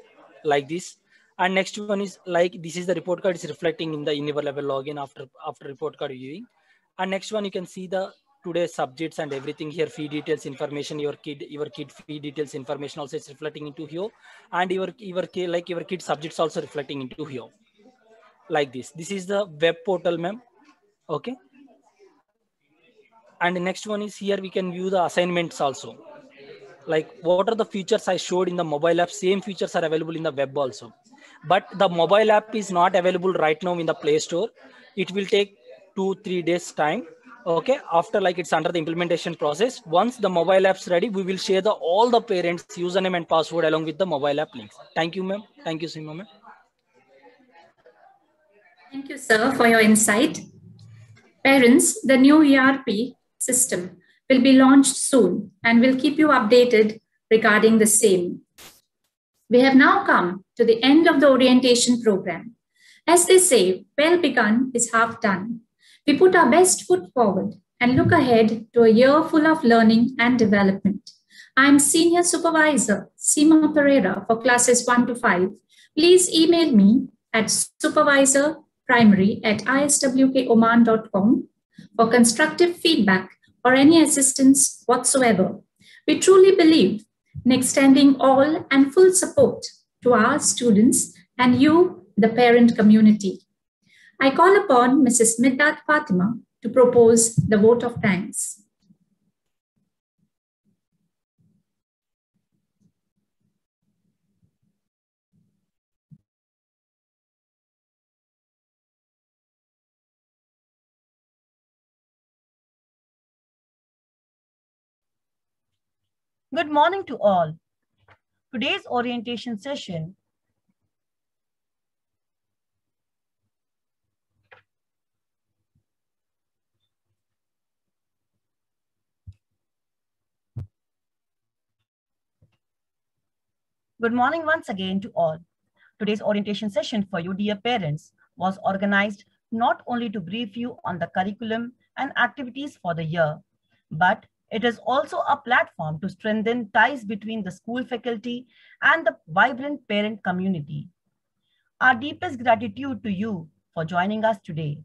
like this. And next one is like this is the report card is reflecting in your level login after report card viewing. And next one you can see the today's subjects and everything here, fee details information, your kid fee details information also is reflecting into here, and your kid subjects also reflecting into here like this. This is the web portal, ma'am. Okay. And the next one is here we can view the assignments also. Like what are the features I showed in the mobile app, same features are available in the web also. but the mobile app is not available right now in the Play Store. It will take 2-3 days time. Okay, after like it's under the implementation process. Once the mobile app's ready, we will share all the parents' username and password along with the mobile app links. Thank you, ma'am. Thank you, Seema, ma'am. Thank you, sir, for your insight. Parents, the new ERP system will be launched soon and will keep you updated regarding the same. We have now come to the end of the orientation program. As they say, well begun is half done. We put our best foot forward and look ahead to a year full of learning and development. I am Senior Supervisor Seema Pereira for classes 1 to 5. Please email me at supervisorprimary@iswkoman.com for constructive feedback or any assistance whatsoever. We truly believe in extending all and full support to our students and you, the parent community. I call upon Mrs. Middat Fatima to propose the vote of thanks. Good morning to all. Today's orientation session Good morning once again to all. Today's orientation session for you, dear parents, was organized not only to brief you on the curriculum and activities for the year, but it is also a platform to strengthen ties between the school faculty and the vibrant parent community. Our deepest gratitude to you for joining us today.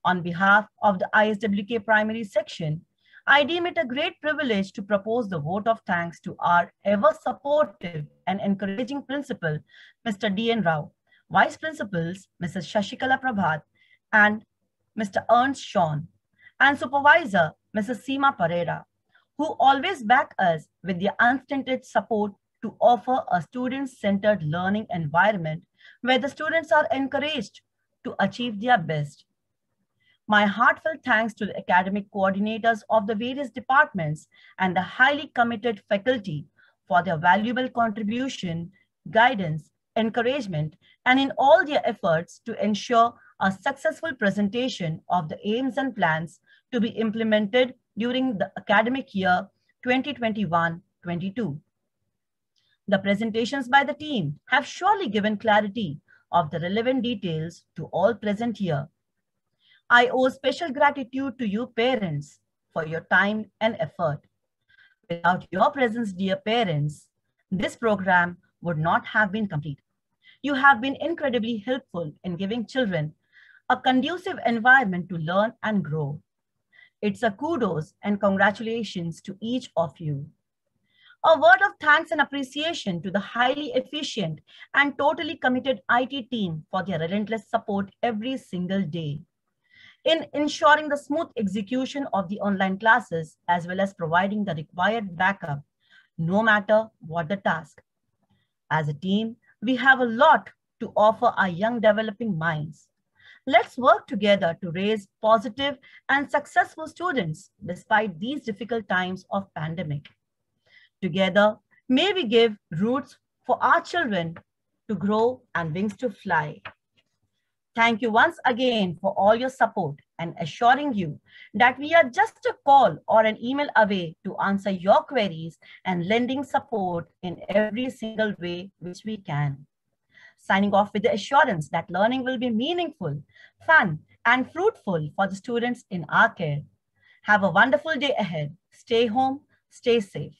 On behalf of the ISWK Primary Section, I deem it a great privilege to propose the vote of thanks to our ever-supportive and encouraging principal, Mr. D.N. Rao, Vice Principals, Mrs. Shashikala Prabhat, and Mr. Ernst Sean, and Supervisor, Mrs. Seema Pereira, who always back us with their unstinted support to offer a student-centered learning environment where the students are encouraged to achieve their best. My heartfelt thanks to the academic coordinators of the various departments and the highly committed faculty for their valuable contribution, guidance, encouragement, and in all their efforts to ensure a successful presentation of the aims and plans to be implemented during the academic year 2021-22. The presentations by the team have surely given clarity of the relevant details to all present here. I owe special gratitude to you parents for your time and effort. Without your presence, dear parents, this program would not have been complete. You have been incredibly helpful in giving children a conducive environment to learn and grow. It's a kudos and congratulations to each of you. A word of thanks and appreciation to the highly efficient and totally committed IT team for their relentless support every single day in ensuring the smooth execution of the online classes, as well as providing the required backup, no matter what the task. As a team, we have a lot to offer our young developing minds. Let's work together to raise positive and successful students despite these difficult times of pandemic. Together, may we give roots for our children to grow and wings to fly. Thank you once again for all your support and assuring you that we are just a call or an email away to answer your queries and lending support in every single way which we can. Signing off with the assurance that learning will be meaningful, fun, and fruitful for the students in our care. Have a wonderful day ahead. Stay home, stay safe.